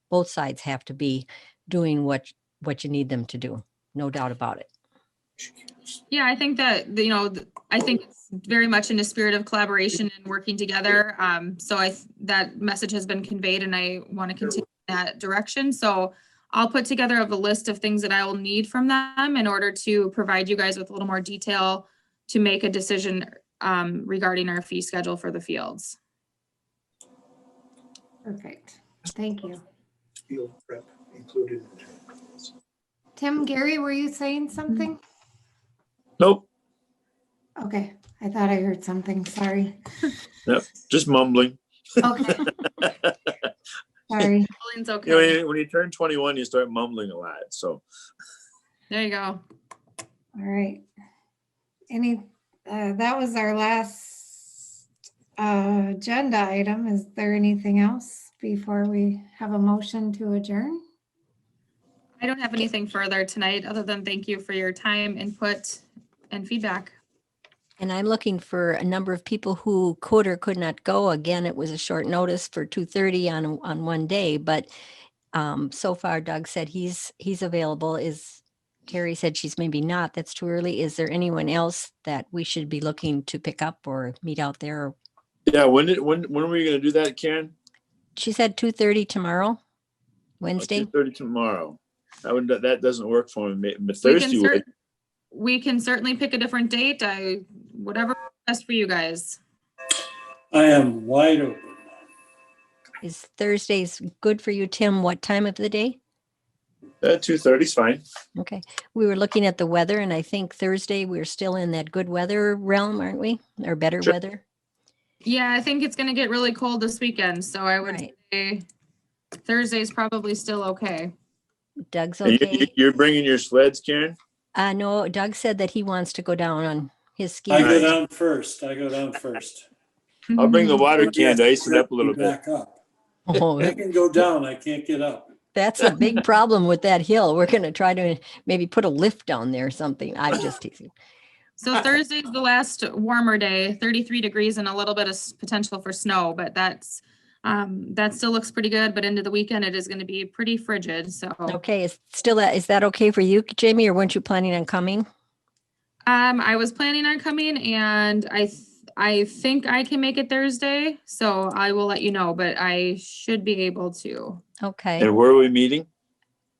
have to be doing what you need them to do. No doubt about it.
Yeah, I think that, I think it's very much in the spirit of collaboration and working together. So that message has been conveyed and I want to continue in that direction. So I'll put together a list of things that I will need from them in order to provide you guys with a little more detail to make a decision regarding our fee schedule for the fields.
Perfect. Thank you.
Field prep included.
Tim, Gary, were you saying something?
Nope,
Okay, I thought I heard something. Sorry.
just mumbling.
Okay. Sorry.
It's
You
okay.
know, when you turn 21, you start mumbling a lot. So
There you go.
All right. That was our last agenda item. Is there anything else before we have a motion to adjourn?
I don't have anything further tonight other than thank you for your time, input, and feedback.
And I'm looking for a number of people who could or could not go. Again, it was a short notice for 2:30 on one day, but so far Doug said he's available. Carrie said she's maybe not. That's too early. Is there anyone else that we should be looking to pick up or meet out there?
yeah, when are we going to do that, Karen?
She said 2:30 tomorrow, Wednesday.
2:30 tomorrow. That doesn't work for me. But Thursday would.
We can certainly pick a different date. Whatever best for you guys.
I am wide open.
Is Thursdays good for you, Tim? What time of the day?
2:30 is fine.
Okay. We were looking at the weather and I think Thursday we're still in that good weather realm, aren't we? Or better
Sure.
weather?
Yeah, I think it's going to get really cold this weekend. So I would
Right.
say Thursday's probably still okay.
Doug's
And
okay.
you're bringing your sleds, Karen?
No, Doug said that he wants to go down on his ski.
I go
Nice.
down first.
I'll bring the water can to ice it up a little bit.
Back up.
Oh,
I can go down. I can't get up.
that's a big problem with that hill. We're going to try to maybe put a lift down there or something. I'm just teasing.
So Thursday's the last warmer day, 33 degrees and a little bit of potential for snow, but that still looks pretty good. But into the weekend, it is going to be pretty frigid. So
Okay. Is that okay for you, Jamie, or weren't you planning on coming?
I was planning on coming and I think I can make it Thursday. So I will let you know, but I should be able to.
Okay.
And where are we meeting?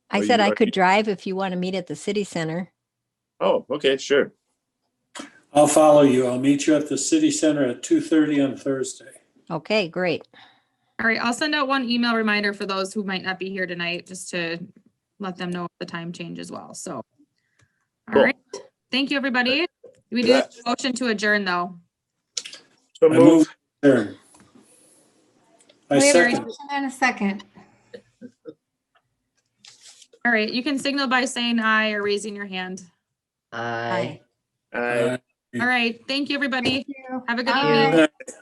I
Are
said
you
I could
already-
drive if you want to meet at the city center.
Oh, okay, sure.
I'll follow you. I'll meet you at the city center at 2:30 on Thursday.
Okay, great.
All right, I'll send out one email reminder for those who might not be here tonight, just to let them know the time change as well. So, all
Cool.
right. Thank you, everybody. We do
Yeah.
have a motion to adjourn, though.
So
I
move.
move adjourn. I
We have a
second.
motion and a second.
All right, you can signal by saying aye or raising your hand.
Aye.
Aye.
All right, thank you, everybody.
Thank you.
Have a good
Bye.
evening.
Good night.